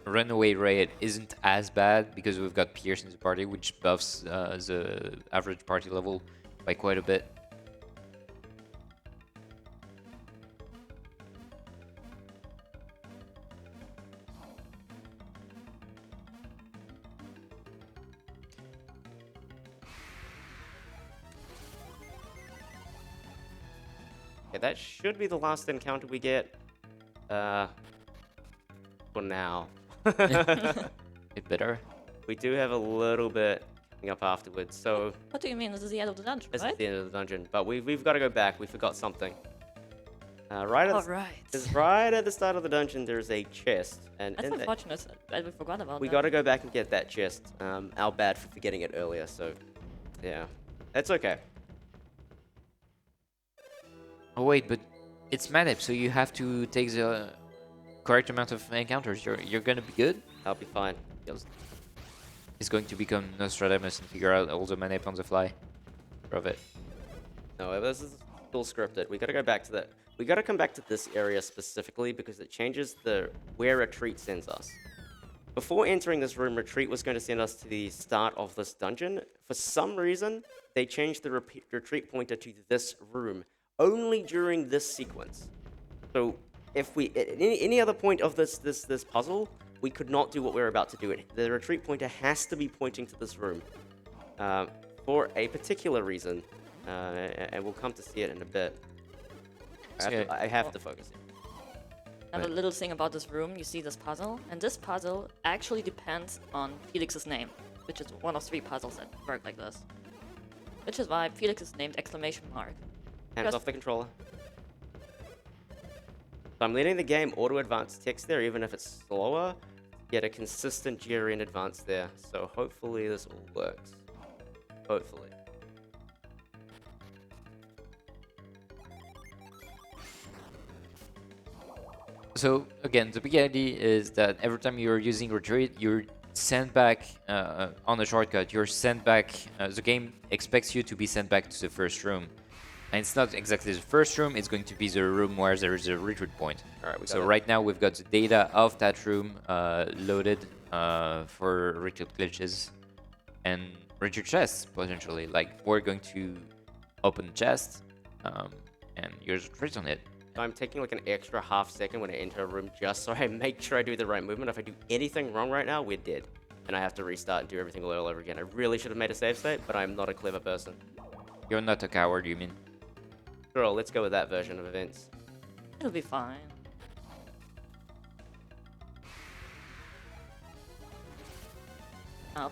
runaway rate isn't as bad because we've got Pierce in the party, which buffs the average party level by quite a bit. Okay, that should be the last encounter we get. For now. It better. We do have a little bit coming up afterwards, so What do you mean? This is the end of the dungeon, this right? is the end of the dungeon. But we've got to go back. We forgot something. Right at right at the start of the dungeon, there's a chest, and That's in there- unfortunate that we forgot about we that. got to go back and get that chest. Our bad for forgetting it earlier. So, yeah, that's okay. Oh wait, but it's Manip, so you have to take the correct amount of encounters. You're gonna be good. I'll be fine. It's going to become Nostradamus and figure out all the Manip on the fly. Love it. No, this is still scripted. We got to go back to that. We got to come back to this area specifically because it changes where retreat sends us. Before entering this room, retreat was going to send us to the start of this dungeon. For some reason, they changed the retreat pointer to this room only during this sequence. So if we at any other point of this puzzle, we could not do what we're about to do. The retreat pointer has to be pointing to this room for a particular reason, and we'll come to see it in a bit. I have to focus. And a little thing about this room, you see this puzzle, and this puzzle actually depends on Felix's name, which is one of 3 puzzles that work like this. Which is why Felix is named exclamation mark. Hands Because- off the controller. So I'm letting the game auto-advance text there, even if it's slower. Get a consistent GRN advance there. So hopefully this all works. Hopefully. So again, the big idea is that every time you're using retreat, you're sent back on a shortcut. You're sent back. The game expects you to be sent back to the first room, and it's not exactly the first room. It's going to be the room where there is a retreat point. All right, we got So it. right now we've got the data of that room loaded for retreat glitches and retreat chests potentially. Like we're going to open the chest and use retreat on it. I'm taking like an extra half second when I enter a room just so I make sure I do the right movement. If I do anything wrong right now, we're dead. And I have to restart and do everything all over again. I really should have made a save state, but I'm not a clever person. You're not a coward, you mean? Sure, let's go with that version of events. It'll be fine.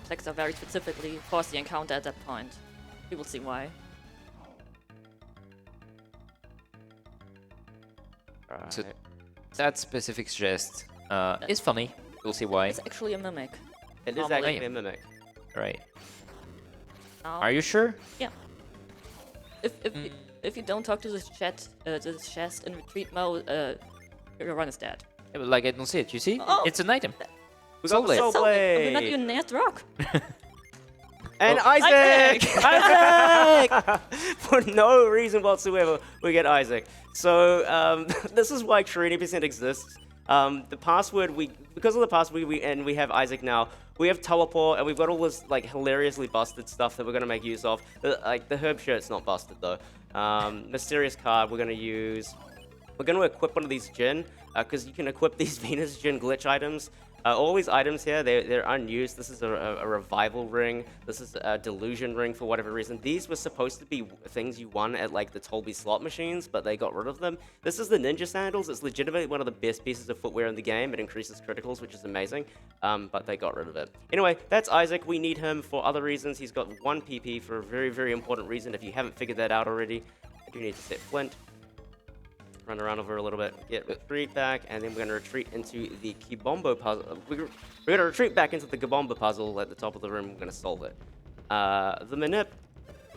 Plexa very specifically forced the encounter at that point. We will see why. Alright. So that specific chest is funny. We'll see why. It's actually a mimic. It is normally- actually a mimic. Right. Now, Are you sure? Yeah. If you don't talk to this chest in retreat mode, your run is dead. Yeah, but like I don't see it. You see? Oh. It's an item. We got the Soul Soul So, we met Blade! you in Ayers Rock. And Oh, Isaac! Isaac! For no reason whatsoever, we get Isaac. So this is why True 80% exists. The password because of the password we have Isaac now. We have teleport and we've got all this like hilariously busted stuff that we're gonna make use of. Like the herb shirt's not busted though. Mysterious card we're gonna use. We're gonna equip one of these gin because you can equip these Venus gin glitch items. All these items here, they're unused. This is a revival ring. This is a delusion ring for whatever reason. These were supposed to be things you won at like the Tolby slot machines, but they got rid of them. This is the ninja sandals. It's legitimately one of the best pieces of footwear in the game. It increases criticals, which is amazing, but they got rid of it. Anyway, that's Isaac. We need him for other reasons. He's got 1 PP for a very, very important reason. If you haven't figured that out already, I do need to set Flint. Run around over a little bit, get retreat back, and then we're going to retreat into the Gabamba puzzle. We're going to retreat back into the Gabamba puzzle at the top of the room. We're going to solve it. The manip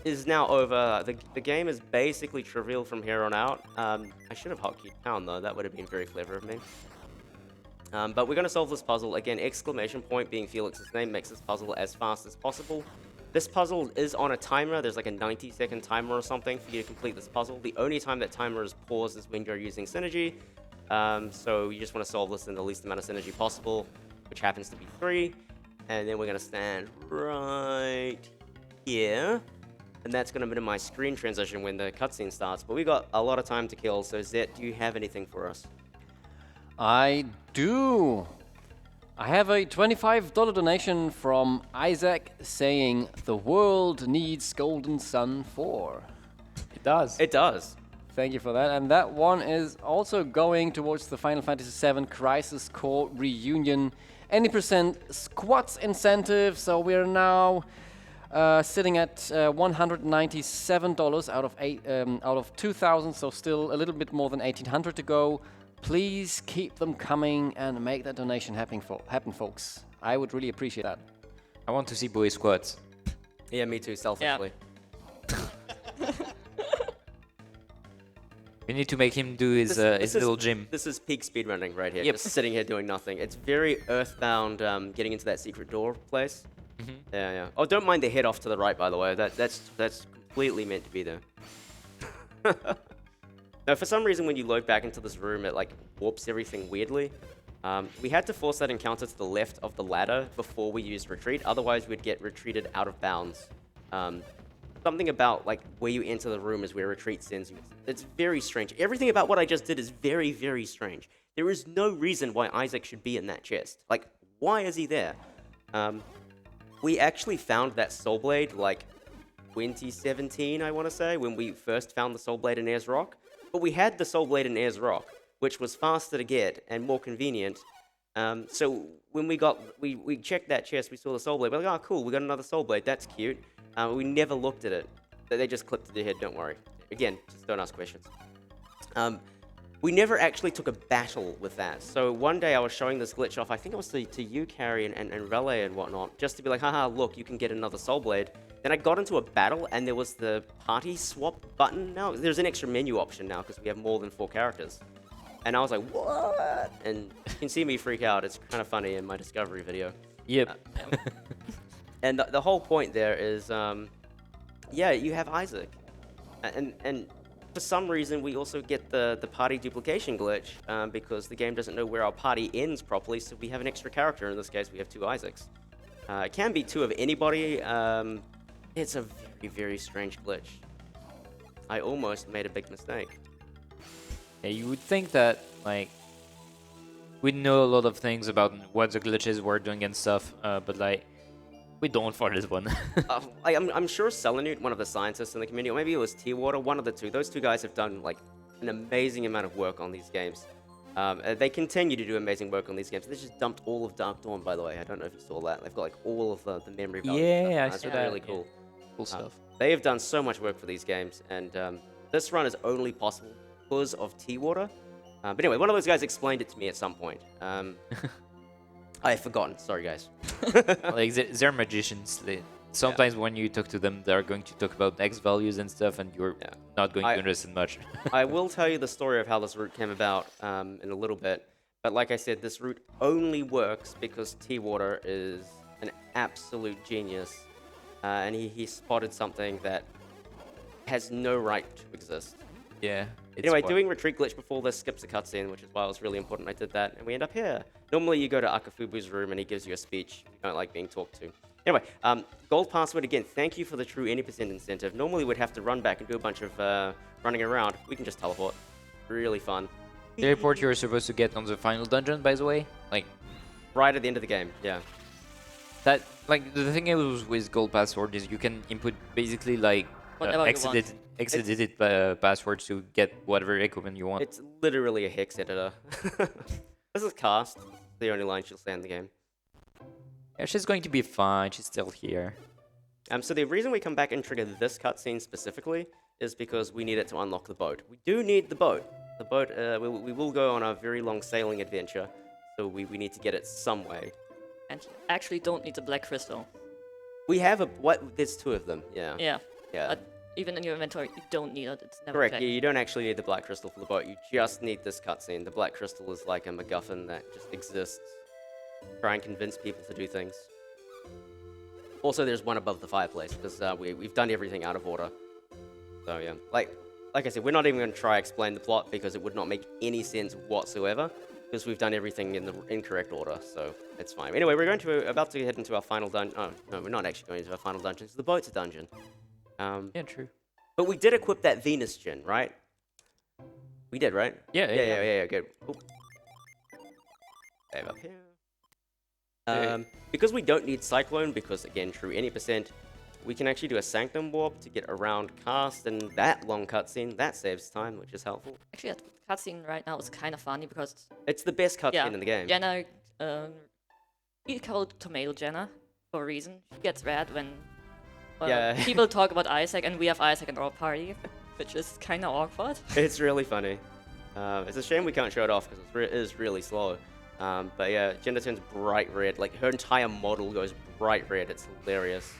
is now over. The game is basically trivial from here on out. I should have hotkeyed down though. That would have been very clever of me. But we're going to solve this puzzle. Again, exclamation point being Felix's name makes this puzzle as fast as possible. This puzzle is on a timer. There's like a 90-second timer or something for you to complete this puzzle. The only time that timer is paused is when you're using synergy. So you just want to solve this in the least amount of synergy possible, which happens to be 3. And then we're going to stand right here. And that's going to minimize screen transition when the cutscene starts. But we got a lot of time to kill. So Zet, do you have anything for us? I do. I have a $25 donation from Isaac saying the world needs Golden Sun 4. It does. It does. Thank you for that. And that one is also going towards the Final Fantasy VII Crisis Core Reunion. Any percent squats incentive. So we're now sitting at $197 out of 2,000. So still a little bit more than 1,800 to go. Please keep them coming and make that donation happen, folks. I would really appreciate that. I want to see boy squats. Yeah, me too, selfishly. We need to make him do his little gym. This is peak speedrunning right here. Yep. Just sitting here doing nothing. It's very Earthbound, getting into that secret door place. Yeah, yeah. Oh, don't mind the head off to the right, by the way. That's completely meant to be there. No, for some reason, when you load back into this room, it like warps everything weirdly. We had to force that encounter to the left of the ladder before we used retreat. Otherwise, we'd get retreated out of bounds. Something about like where you enter the room is where retreat sends you. It's very strange. Everything about what I just did is very, very strange. There is no reason why Isaac should be in that chest. Like, why is he there? We actually found that Soul Blade like 2017, I want to say, when we first found the Soul Blade in Ayers Rock. But we had the Soul Blade in Ayers Rock. which was faster to get and more convenient. So when we checked that chest, we saw the soul blade. We're like, oh, cool, we got another soul blade. That's cute. We never looked at it. They just clipped it to their head. Don't worry. Again, just don't ask questions. We never actually took a battle with that. So one day I was showing this glitch off. I think it was to you, Carrie, and Relay and whatnot, just to be like, haha, look, you can get another soul blade. Then I got into a battle, and there was the party swap button now. There's an extra menu option now because we have more than 4 characters. And I was like, what? And you can see me freak out. It's kind of funny in my discovery video. Yep. And the whole point there is, yeah, you have Isaac. And for some reason, we also get the party duplication glitch because the game doesn't know where our party ends properly, so we have an extra character. In this case, we have 2 Isaacs. It can be 2 of anybody. It's a very, very strange glitch. I almost made a big mistake. Yeah, you would think that, like, we know a lot of things about what the glitches were doing and stuff, but, like, we don't for this one. I'm sure Selenute, one of the scientists in the community, or maybe it was Tearwater, one of the two. Those 2 guys have done, like, an amazing amount of work on these games. They continue to do amazing work on these games. They just dumped all of Dark Dawn, by the way. I don't know if you saw that. They've got, like, all of the memory value. Yeah, I That's saw that. really cool. Cool stuff. They have done so much work for these games, and this run is only possible because of Tearwater. But anyway, one of those guys explained it to me at some point. I've forgotten. Sorry, guys. Like, they're magicians. Sometimes when you talk to them, they're going to talk about X values and stuff, and you're not going to understand much. I will tell you the story of how this route came about in a little bit. But like I said, this route only works because Tearwater is an absolute genius. And he spotted something that has no right to exist. Yeah. Anyway, doing retreat glitch before this skips a cutscene, which is why it was really important I did that, and we end up here. Normally you go to Akafubu's room and he gives you a speech. You don't like being talked to. Anyway, gold password again. Thank you for the true 80% incentive. Normally we'd have to run back and do a bunch of running around. We can just teleport. Really fun. Teleport you're supposed to get on the final dungeon, by the way. Like, right at the end of the game, yeah. That, like, the thing is with gold password is you can input basically, like, exited passwords to get whatever equipment you want. It's literally a hex editor. This is Cast, the only line she'll say in the game. Yeah, she's going to be fine. She's still here. So the reason we come back and trigger this cutscene specifically is because we need it to unlock the boat. We do need the boat. The boat, we will go on a very long sailing adventure, so we need to get it some way. And you actually don't need the black crystal. We have there's 2 of them, yeah. Yeah. Yeah. But even in your inventory, you don't need it. It's never Correct, checked. yeah, you don't actually need the black crystal for the boat. You just need this cutscene. The black crystal is like a MacGuffin that just exists. Try and convince people to do things. Also, there's one above the fireplace, because we've done everything out of order. So, yeah. Like I said, we're not even going to try explain the plot, because it would not make any sense whatsoever, because we've done everything in the incorrect order, so it's fine. Anyway, we're about to head into our final dungeon. Oh, no, we're not actually going into our final dungeon. It's the boat's a dungeon. Yeah, true. But we did equip that Venus gen, right? We did, right? Yeah, good. Ooh. Save up here. Because we don't need Cyclone, because again, true any percent, we can actually do a Sanctum Warp to get around Cast, and that long cutscene, that saves time, which is helpful. Actually, that cutscene right now is kind of funny because It's the best cutscene in the game. Jenna, we call it Tomato Jenna for a reason. She gets red when people talk about Isaac, and we have Isaac in our party, which is kind of awkward. It's really funny. It's a shame we can't show it off because it is really slow. But yeah, Jenna turns bright red. Like, her entire model goes bright red. It's hilarious.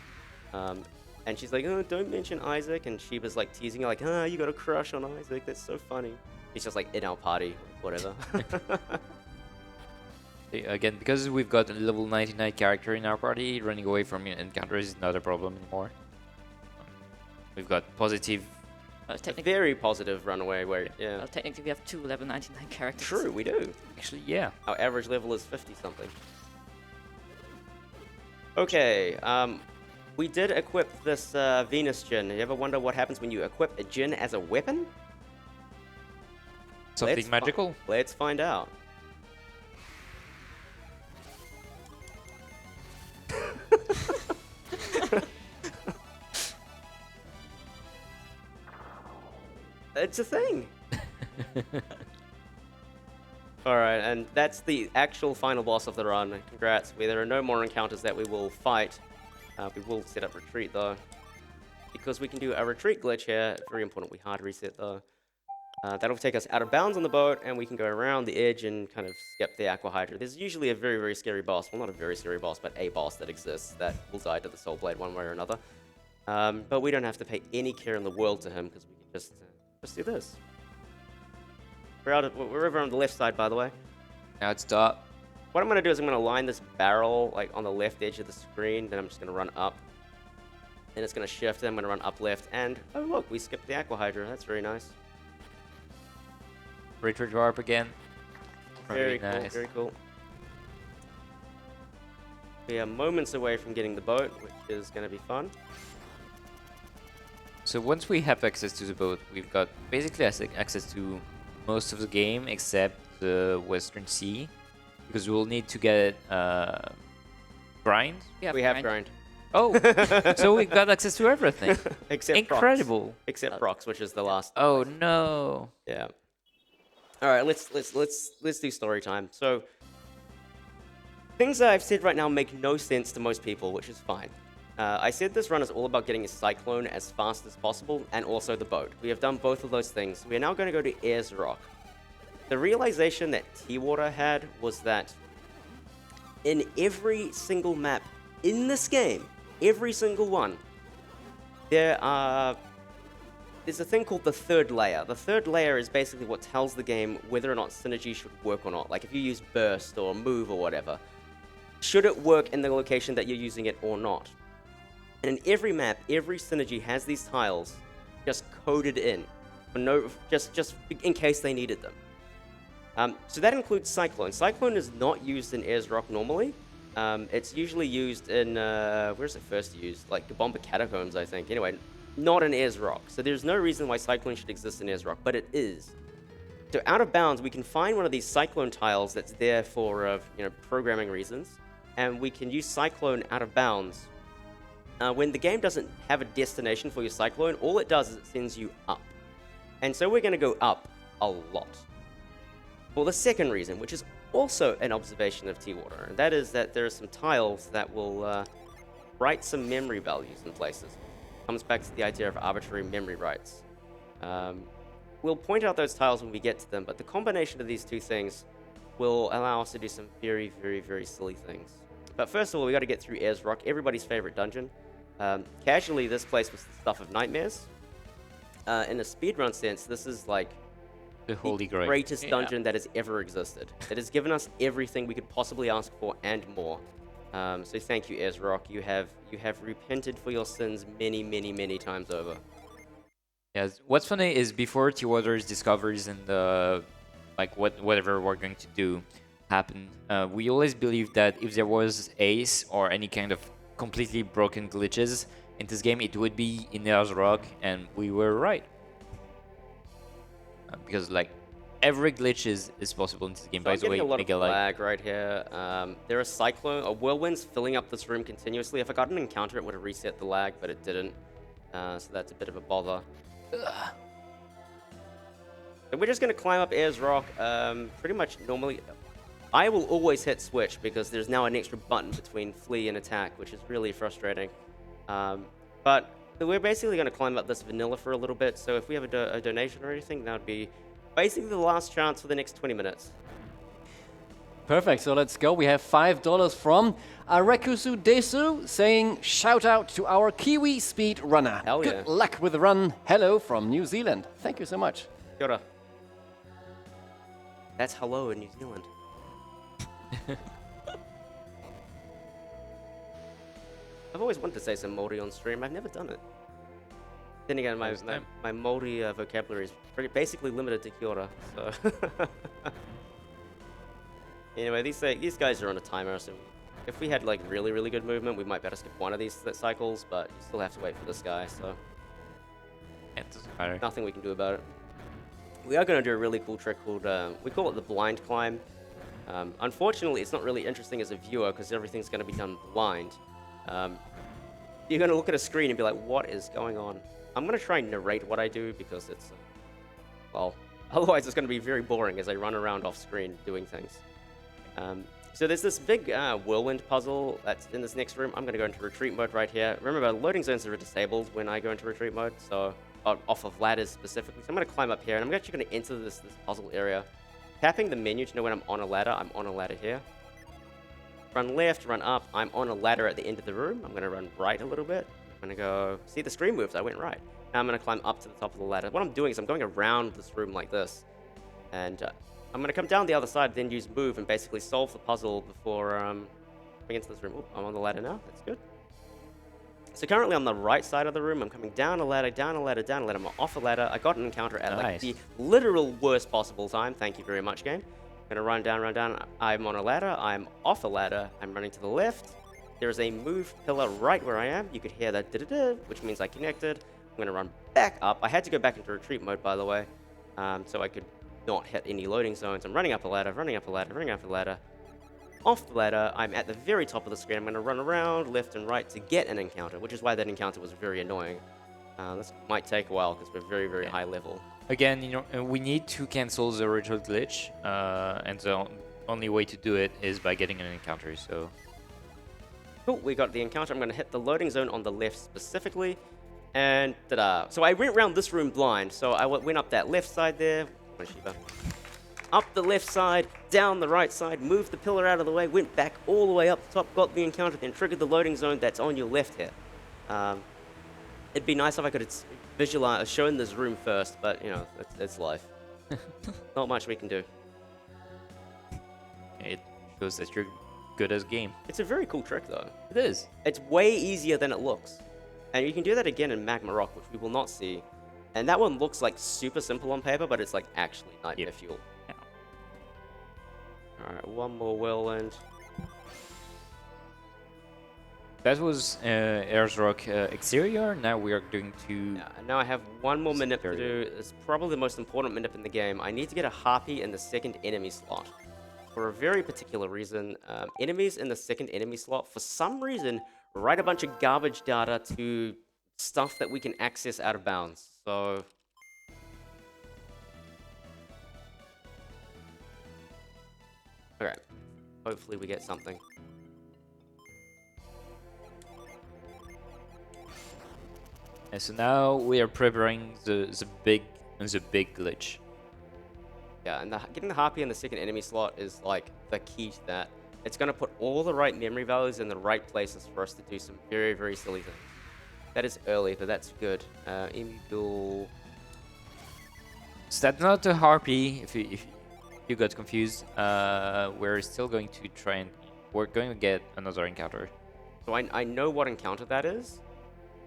And she's like, oh, don't mention Isaac. And she was like teasing her, like, oh, you got a crush on Isaac. That's so funny. He's just like in our party, whatever. Again, because we've got a level 99 character in our party, running away from encounters is not a problem anymore. We've got positive... very positive runaway where, yeah. Well, technically, we have 2 level 99 characters. True, we do. Actually, yeah. Our average level is 50-something. Okay, we did equip this Venus Djinn. You ever wonder what happens when you equip a Djinn as a weapon? Something magical? Let's find out. It's a thing. All right, and that's the actual final boss of the run. Congrats. There are no more encounters that we will fight. We will set up retreat though, because we can do a retreat glitch here. Very important. We hard reset though. That'll take us out of bounds on the boat, and we can go around the edge and kind of skip the Aqua Hydra. There's usually a very, very scary boss. Well, not a very scary boss, but a boss that exists that will die to the Soul Blade one way or another. But we don't have to pay any care in the world to him because we can just do this. We're over on the left side, by the way. Now it's stop. What I'm going to do is I'm going to line this barrel like on the left edge of the screen. Then I'm just going to run up. Then it's going to shift. Then I'm going to run up left. And, oh look, we skipped the Aqua Hydra. That's very nice. Retreat warp again. Very cool, nice. very cool. We are moments away from getting the boat, which is going to be fun. So once we have access to the boat, we've got basically access to most of the game except the Western Sea, because we'll need to get grind. We have grind. Oh, so we got access to everything. Except Incredible. Prox. Except Prox, which is the last. Oh no. Yeah. All right, let's do story time. So things that I've said right now make no sense to most people, which is fine. I said this run is all about getting a Cyclone as fast as possible, and also the boat. We have done both of those things. We are now going to go to Ayers Rock. The realization that T-Water had was that in every single map in this game, every single one, there's a thing called the third layer. The third layer is basically what tells the game whether or not synergy should work or not. Like if you use burst or move or whatever, should it work in the location that you're using it or not? And in every map, every synergy has these tiles just coded in, just in case they needed them. So that includes Cyclone. Cyclone is not used in Ayers Rock normally. It's usually used in, where's it first used? Like Gabamba Catacombs, I think. Anyway, not in Ayers Rock. So there's no reason why Cyclone should exist in Ayers Rock, but it is. So out of bounds, we can find one of these Cyclone tiles that's there for, programming reasons, and we can use Cyclone out of bounds. When the game doesn't have a destination for your Cyclone, all it does is it sends you up. And so we're going to go up a lot. For the second reason, which is also an observation of T-Water, and that is that there are some tiles that will write some memory values in places. Comes back to the idea of arbitrary memory writes. We'll point out those tiles when we get to them, but the combination of these two things will allow us to do some very, very, very silly things. But first of all, we got to get through Ayers Rock, everybody's favorite dungeon. Casually, this place was the stuff of nightmares. In a speedrun sense, this is like The Holy Grail. greatest dungeon that has ever existed. It has given us everything we could possibly ask for and more. So thank you, Ayers Rock. You have repented for your sins many, many, many times over. Yes. What's funny is before T-Water's discoveries and whatever we're going to do happen, we always believed that if there was Ace or any kind of completely broken glitches in this game, it would be in Ayers Rock, and we were right. Because every glitch is possible in this game. So By the way, a lot Mega of lag right here. There are whirlwinds filling up this room continuously. If I got an encounter, it would have reset the lag, but it didn't. So that's a bit of a bother. So we're just going to climb up Ayers Rock. Pretty much normally, I will always hit switch because there's now an extra button between flee and attack, which is really frustrating. But we're basically going to climb up this vanilla for a little bit. So if we have a donation or anything, that would be basically the last chance for the next 20 minutes. Perfect, so let's go. We have $5 from Arekusu Desu saying, shout out to our Kiwi speed runner. Hell yeah. Good luck with the run. Hello from New Zealand. Thank you so much. Kia ora. That's hello in New Zealand. I've always wanted to say some Māori on stream. I've never done it. Then again, my Māori vocabulary is basically limited to kia ora, so... Anyway, these guys are on a timer, so if we had really, really good movement, we might better skip one of these cycles, but you still have to wait for this guy, so... It doesn't matter. Nothing we can do about it. We are going to do a really cool trick called, we call it the blind climb. Unfortunately, it's not really interesting as a viewer because everything's going to be done blind. You're going to look at a screen and be like, what is going on? I'm going to try and narrate what I do because it's, well, Otherwise, it's going to be very boring as I run around off screen doing things. So there's this big whirlwind puzzle that's in this next room. I'm going to go into retreat mode right here. Remember, loading zones are disabled when I go into retreat mode, so off of ladders specifically. So I'm going to climb up here, and I'm actually going to enter this puzzle area. Tapping the menu to know when I'm on a ladder. I'm on a ladder here. Run left, run up. I'm on a ladder at the end of the room. I'm going to run right a little bit. I'm going to go... See, the screen moves. I went right. Now I'm going to climb up to the top of the ladder. What I'm doing is I'm going around this room like this. And I'm going to come down the other side, then use move and basically solve the puzzle before coming into this room. Oop, I'm on the ladder now. That's good. So currently on the right side of the room, I'm coming down a ladder, down a ladder, down a ladder. I'm off a ladder. I got an encounter at like the literal worst possible time. Thank you very much, game. I'm going to run down, run down. I'm on a ladder. I'm off a ladder. I'm running to the left. There is a move pillar right where I am. You could hear that da-da-da, which means I connected. I'm going to run back up. I had to go back into retreat mode, by the way, so I could not hit any loading zones. I'm running up a ladder, running up a ladder, running up a ladder. Off the ladder, I'm at the very top of the screen. I'm going to run around left and right to get an encounter, which is why that encounter was very annoying. This might take a while because we're very, very high level. Again, you know, we need to cancel the original glitch, and the only way to do it is by getting an encounter, so... Cool, we got the encounter. I'm going to hit the loading zone on the left specifically, and ta-da! So I went around this room blind, so I went up that left side there. Up the left side, down the right side, moved the pillar out of the way, went back all the way up the top, got the encounter, then triggered the loading zone that's on your left here. It'd be nice if I could have shown this room first, but, you know, it's life. Not much we can do. It shows that you're good as game. It's a very cool trick, though. It is. It's way easier than it looks. And you can do that again in Magma Rock, which we will not see. And that one looks like super simple on paper, but it's like actually nightmare fuel. Yeah. Alright, one more whirlwind. That was Ayers Rock exterior. Now we are going to... Yeah, and now I have one more minute to do. It's probably the most important minute in the game. I need to get a harpy in the second enemy slot. For a very particular reason, enemies in the second enemy slot, for some reason, write a bunch of garbage data to stuff that we can access out of bounds. So... Okay. Hopefully we get something. And so now we are preparing the big glitch. Yeah, and getting the harpy in the second enemy slot is like the key to that. It's going to put all the right memory values in the right places for us to do some very, very silly things. That is early, but that's good. Emu So that's not a harpy. If you got confused, we're still going to try and we're going to get another encounter. So I know what encounter that is.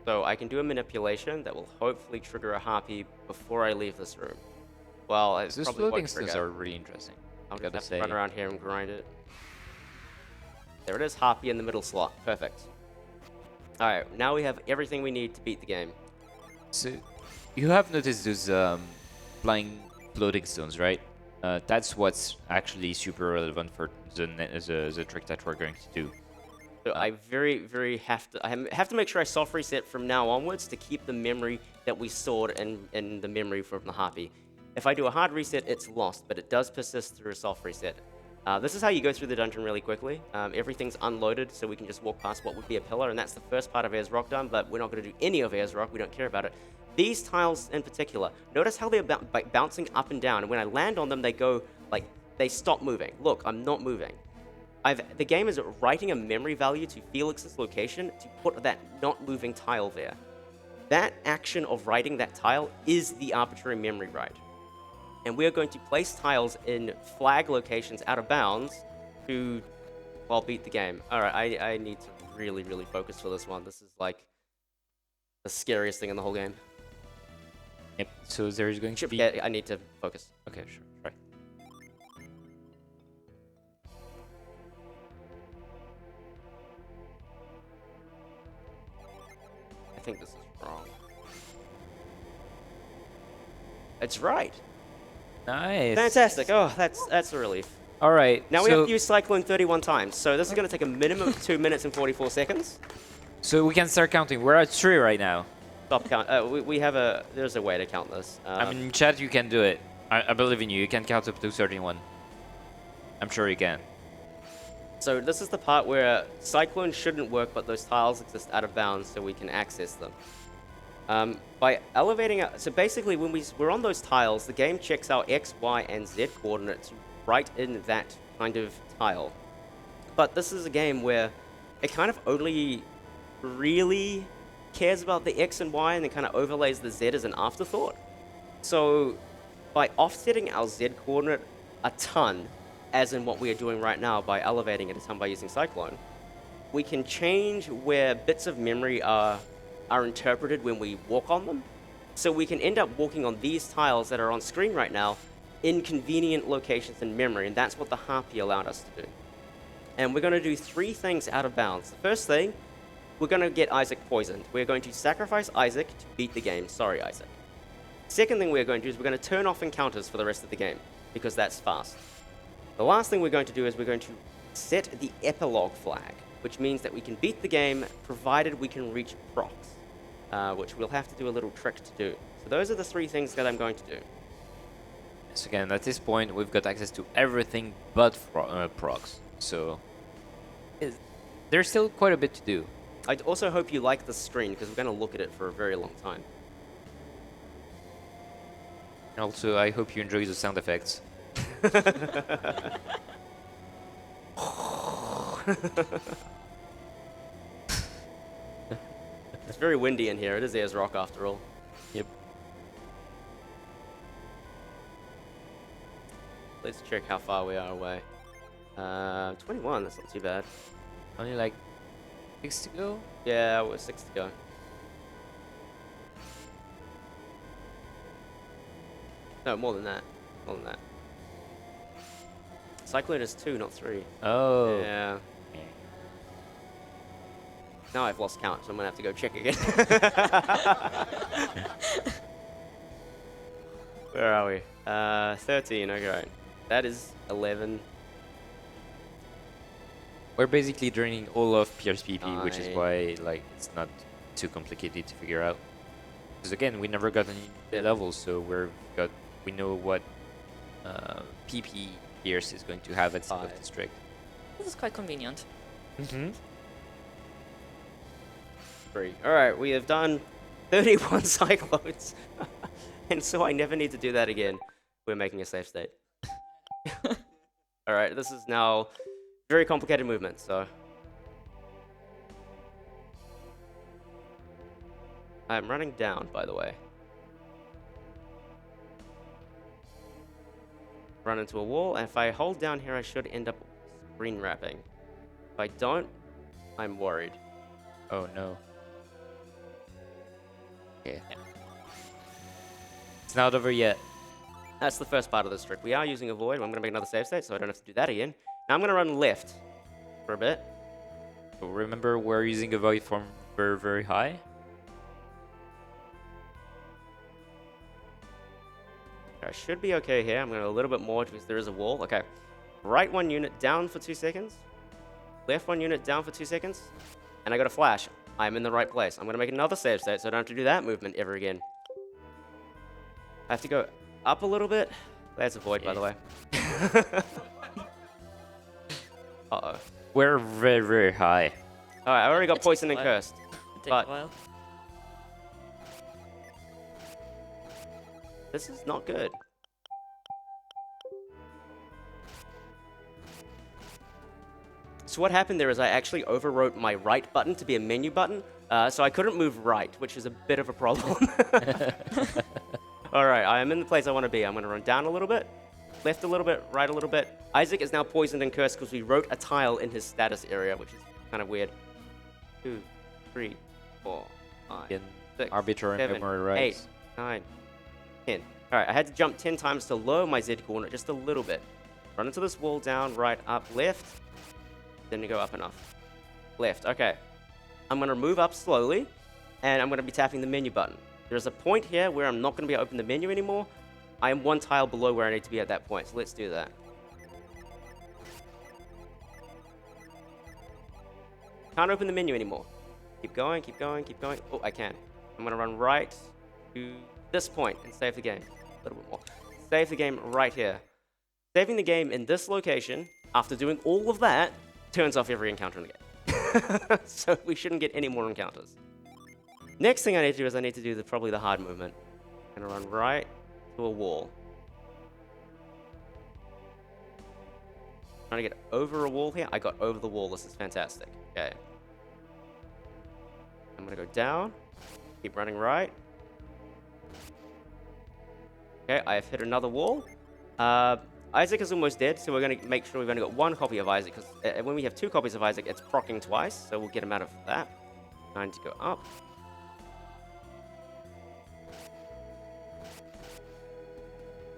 So I can do a manipulation that will hopefully trigger a harpy before I leave this room. Well, it's These probably floating won't stones trigger. are really interesting. I'll gotta just say. have to run around here and grind it. There it is, harpy in the middle slot. Perfect. Alright, now we have everything we need to beat the game. So you have noticed those flying floating stones, right? That's what's actually super relevant for the trick that we're going to do. So I very have to make sure I soft reset from now onwards to keep the memory that we stored in the memory from the harpy. If I do a hard reset, it's lost, but it does persist through a soft reset. This is how you go through the dungeon really quickly. Everything's unloaded, so we can just walk past what would be a pillar, and that's the first part of Ayers Rock done, but we're not going to do any of Ayers Rock. We don't care about it. These tiles in particular, notice how they're bouncing up and down, and when I land on them, they go, like, they stop moving. Look, I'm not moving. The game is writing a memory value to Felix's location to put that not moving tile there. That action of writing that tile is the arbitrary memory write. And we are going to place tiles in flag locations out of bounds to, well, beat the game. Alright, I need to really, really focus for this one. This is like the scariest thing in the whole game. Yep, so there's going to be... Yeah, I need to focus. Okay, sure, right. I think this is wrong. It's right. Nice. Fantastic. Oh, that's a relief. All right. Now we have to use Cyclone 31 times, so this is going to take a minimum of 2 minutes and 44 seconds. So we can start counting. We're at 3 right now. Stop count. There's a way to count this. I mean, in chat, you can do it. I believe in you. You can count up to 31. I'm sure you can. So this is the part where Cyclone shouldn't work, but those tiles exist out of bounds, so we can access them. By elevating... So basically, when we're on those tiles, the game checks our X, Y, and Z coordinates right in that kind of tile. But this is a game where it kind of only really cares about the X and Y, and then kind of overlays the Z as an afterthought. So by offsetting our Z coordinate a ton, as in what we are doing right now by elevating it a ton by using Cyclone, we can change where bits of memory are interpreted when we walk on them. So we can end up walking on these tiles that are on screen right now in convenient locations in memory, and that's what the Harpy allowed us to do. And we're going to do 3 things out of bounds. The first thing, we're going to get Isaac poisoned. We're going to sacrifice Isaac to beat the game. Sorry, Isaac. Second thing we're going to do is we're going to turn off encounters for the rest of the game, because that's fast. The last thing we're going to do is we're going to set the epilogue flag, which means that we can beat the game provided we can reach procs, which we'll have to do a little trick to do. So those are the 3 things that I'm going to do. So again, at this point, we've got access to everything but procs. So there's still quite a bit to do. I also hope you like the screen, because we're going to look at it for a very long time. And also, I hope you enjoy the sound effects. It's very windy in here. It is Ayers Rock after all. Yep. Let's check how far we are away. 21, that's not too bad. Only like 6 to go? Yeah, we're 6 to go. No, more than that. More than that. Cyclone is 2, not 3. Oh. Yeah. Now I've lost count, so I'm gonna have to go check again. Where are we? 13, okay. That is 11. We're basically draining all of Pierre's PP, which is Nine. why like it's not too complicated to figure out. Because again, we never got any levels, so we know what PP Pierce is going to have at South District. This is quite convenient. Mm-hmm. 3. Alright, we have done 31 cyclones. And so I never need to do that again. We're making a safe state. Alright, this is now very complicated movement, so. I'm running down, by the way. Run into a wall, and if I hold down here, I should end up screen wrapping. If I don't, I'm worried. Oh no. Okay. It's not over yet. That's the first part of this trick. We are using a void. I'm going to make another save state, so I don't have to do that again. Now I'm going to run left for a bit. But remember, we're using a void from very, very high. I should be okay here. I'm going to go a little bit more because there is a wall. Okay. Right 1 unit down for 2 seconds. Left 1 unit down for 2 seconds. And I got a flash. I'm in the right place. I'm going to make another save state so I don't have to do that movement ever again. I have to go up a little bit. There's a void, by the way. Uh-oh. We're very, very high. Alright, I already got It poisoned and takes a while. cursed. It takes But- a while. This is not good. So what happened there is I actually overwrote my right button to be a menu button, so I couldn't move right, which is a bit of a problem. Alright, I am in the place I want to be. I'm going to run down a little bit, left a little bit, right a little bit. Isaac is now poisoned and cursed because we wrote a tile in his status area, which is kind of weird. 2, 3, 4, 5, In 6, arbitrary 7, memory 8, rights. 9, 10. Alright, I had to jump 10 times to lower my Z coordinate just a little bit. Run into this wall, down, right, up, left. Then you go up enough. Left, okay. I'm going to move up slowly, and I'm going to be tapping the menu button. There's a point here where I'm not going to be able to open the menu anymore. I am 1 tile below where I need to be at that point, so let's do that. Can't open the menu anymore. Keep going, keep going, keep going. Oh, I can. I'm going to run right to this point and save the game. A little bit more. save the game right here. Saving the game in this location, after doing all of that, turns off every encounter in the game. So we shouldn't get any more encounters. Next thing I need to do is I need to do probably the hard movement. I'm gonna run right to a wall. Trying to get over a wall here. I got over the wall. This is fantastic. Okay. I'm gonna go down. Keep running right. Okay, I have hit another wall. Isaac is almost dead, so we're going to make sure we've only got one copy of Isaac, because when we have two copies of Isaac, it's proccing twice, so we'll get him out of that. Trying to go up.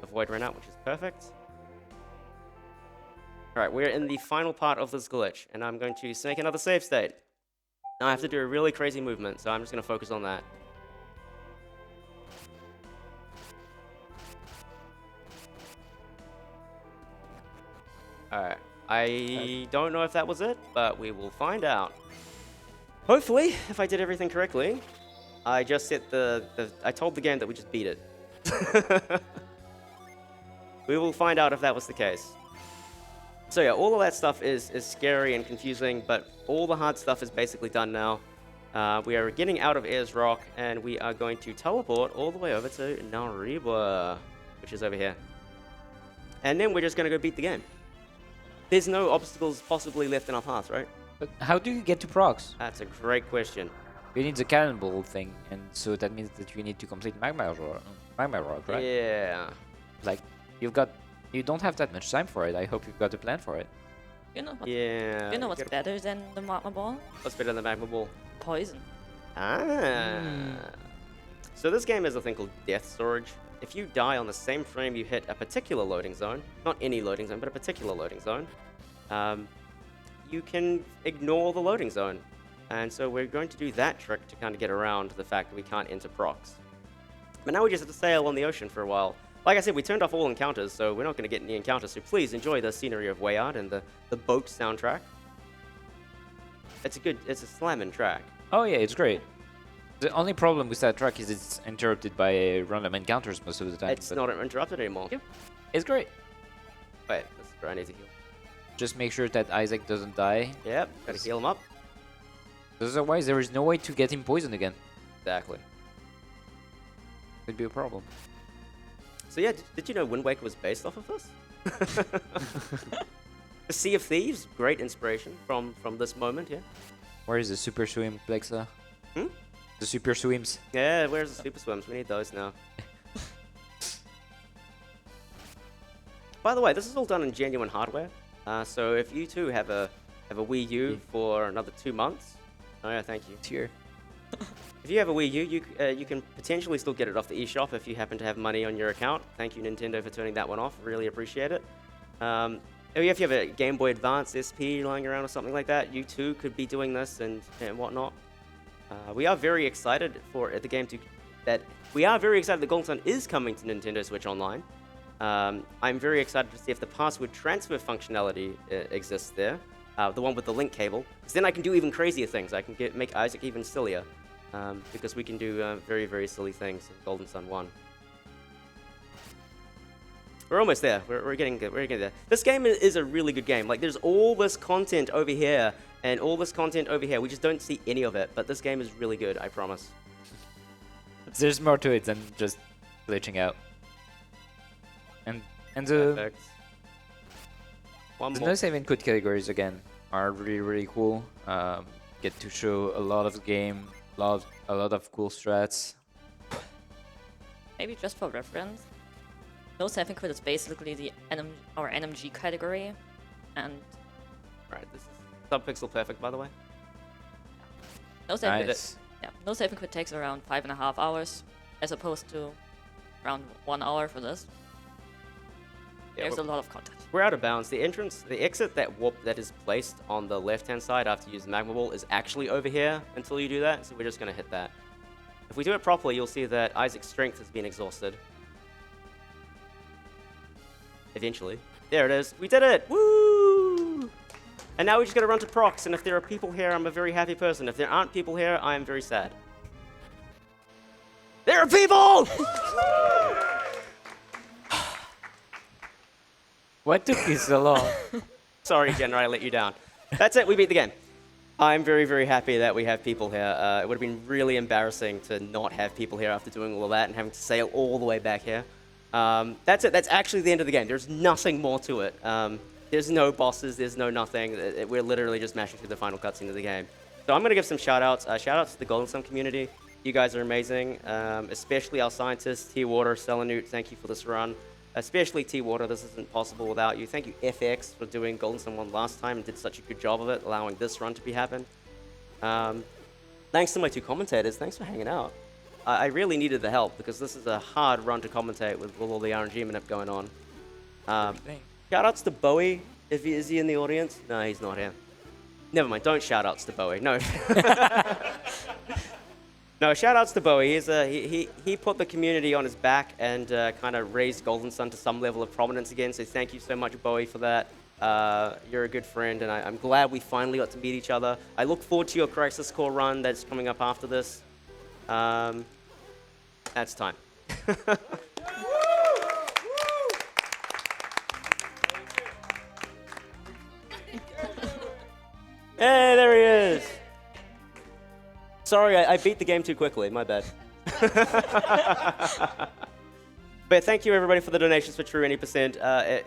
Avoid run out, which is perfect. Alright, we're in the final part of this glitch, and I'm going to snake another save state. Now I have to do a really crazy movement, so I'm just going to focus on that. Alright, I don't know if that was it, but we will find out. Hopefully, if I did everything correctly, I just set I told the game that we just beat it. We will find out if that was the case. So yeah, all of that stuff is scary and confusing, but all the hard stuff is basically done now. We are getting out of Ayers Rock, and we are going to teleport all the way over to Nariba, which is over here. And then we're just going to go beat the game. There's no obstacles possibly left in our path, right? But how do you get to procs? That's a great question. You need the cannonball thing, and so that means that you need to complete Magma Rock, right? Yeah. Like, you don't have that much time for it. I hope you've got a plan for it. You know what? Yeah. You know what's better than the magma ball? What's better than the magma ball? Poison. So this game has a thing called death storage. If you die on the same frame you hit a particular loading zone, not any loading zone, but a particular loading zone, you can ignore the loading zone. And so we're going to do that trick to kind of get around the fact that we can't enter procs. But now we just have to sail on the ocean for a while. Like I said, we turned off all encounters, so we're not going to get any encounters, so please enjoy the scenery of Wayard and the boat soundtrack. It's a slamming track. Oh yeah, it's great. The only problem with that track is it's interrupted by random encounters most of the time. It's not interrupted anymore. Yep. It's great. Wait, this is where I need to heal. Just make sure that Isaac doesn't die. Yep, gotta heal him up. Otherwise, there is no way to get him poisoned again. Exactly. Could be a problem. So yeah, did you know Wind Waker was based off of this? The Sea of Thieves, great inspiration from this moment here. Where is the super swim, Plexa? Hmm? The super swims. Yeah, where's the super swims? We need those now. By the way, this is all done in genuine hardware. So if you too have a Wii U for another 2 months, oh yeah, thank you. Here. If you have a Wii U, you can potentially still get it off the eShop if you happen to have money on your account. Thank you, Nintendo, for turning that one off. Really appreciate it. If you have a Game Boy Advance SP lying around or something like that, you too could be doing this and whatnot. We are very excited for the game we are very excited that Golden Sun is coming to Nintendo Switch Online. I'm very excited to see if the password transfer functionality exists there. The one with the link cable. Because then I can do even crazier things. I can make Isaac even sillier. Because we can do very, very silly things in Golden Sun 1. We're almost there. We're getting there. This game is a really good game. Like, there's all this content over here and all this content over here. We just don't see any of it. But this game is really good, I promise. There's more to it than just glitching out. And the Perfect. One the more. no save input categories again are really, really cool. Get to show a lot of the game, a lot of cool strats. Maybe just for reference, no saving quit is basically the our NMG category, and Alright, this is subpixel perfect, by the way. no saving Nice. no saving quit takes around 5.5 hours, as opposed to around 1 hour for this. Yeah, There's a lot of content. we're out of bounds. The exit that is placed on the left-hand side after you use the magma ball is actually over here until you do that, so we're just going to hit that. If we do it properly, you'll see that Isaac's strength has been exhausted. Eventually. There it is. We did it! Woo! And now we just got to run to procs, and if there are people here, I'm a very happy person. If there aren't people here, I am very sad. There are people! What took you so long? Sorry, Jenna, I let you down. That's it, we beat the game. I'm very, very happy that we have people here. It would have been really embarrassing to not have people here after doing all of that and having to sail all the way back here. That's it, that's actually the end of the game. There's nothing more to it. There's no bosses, there's no nothing. We're literally just mashing through the final cutscene of the game. So I'm gonna give some shout outs. Shout outs to the Golden Sun community. You guys are amazing, especially our scientists, T-Water, Selenute, thank you for this run. Especially T-Water, this isn't possible without you. Thank you, FX, for doing Golden Sun 1 last time and did such a good job of it, allowing this run to be happen. Thanks to my two commentators, thanks for hanging out. I really needed the help because this is a hard run to commentate with all the RNG manip going on. Shout outs to Bowie, is he in the audience? No, he's not here. Never mind, don't shout outs to Bowie, no. No, shout outs to Bowie. He put the community on his back and kind of raised Golden Sun to some level of prominence again. So thank you so much, Bowie, for that. You're a good friend, and I'm glad we finally got to meet each other. I look forward to your Crisis Core run that's coming up after this. That's time. Hey, there he is. Sorry, I beat the game too quickly. My bad. But thank you, everybody, for the donations for True Any Percent.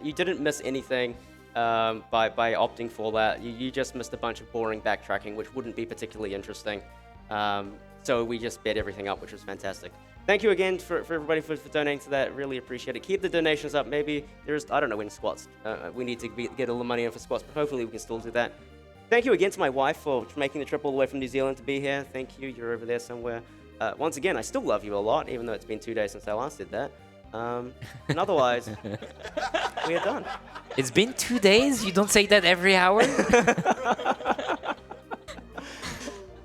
You didn't miss anything by opting for that. You just missed a bunch of boring backtracking, which wouldn't be particularly interesting. So we just sped everything up, which was fantastic. Thank you again for everybody for donating to that. Really appreciate it. Keep the donations up. Maybe there's, I don't know when squats. We need to get a little money in for squats, but hopefully we can still do that. Thank you again to my wife for making the trip all the way from New Zealand to be here. Thank you. You're over there somewhere. Once again, I still love you a lot, even though it's been 2 days since I last did that. And otherwise, we are done. It's been 2 days? You don't say that every hour?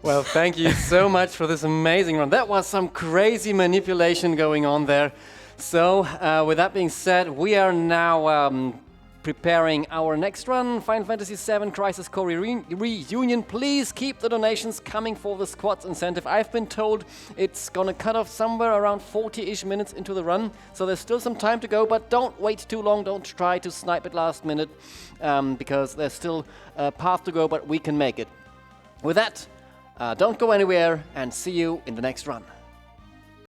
Well, thank you so much for this amazing run. That was some crazy manipulation going on there. So, with that being said, we are now preparing our next run, Final Fantasy VII Crisis Core Reunion. Please keep the donations coming for the squads incentive. I've been told it's gonna cut off somewhere around 40-ish minutes into the run, so there's still some time to go, but don't wait too long. Don't try to snipe it last minute, because there's still a path to go, but we can make it. With that, don't go anywhere, and see you in the next run.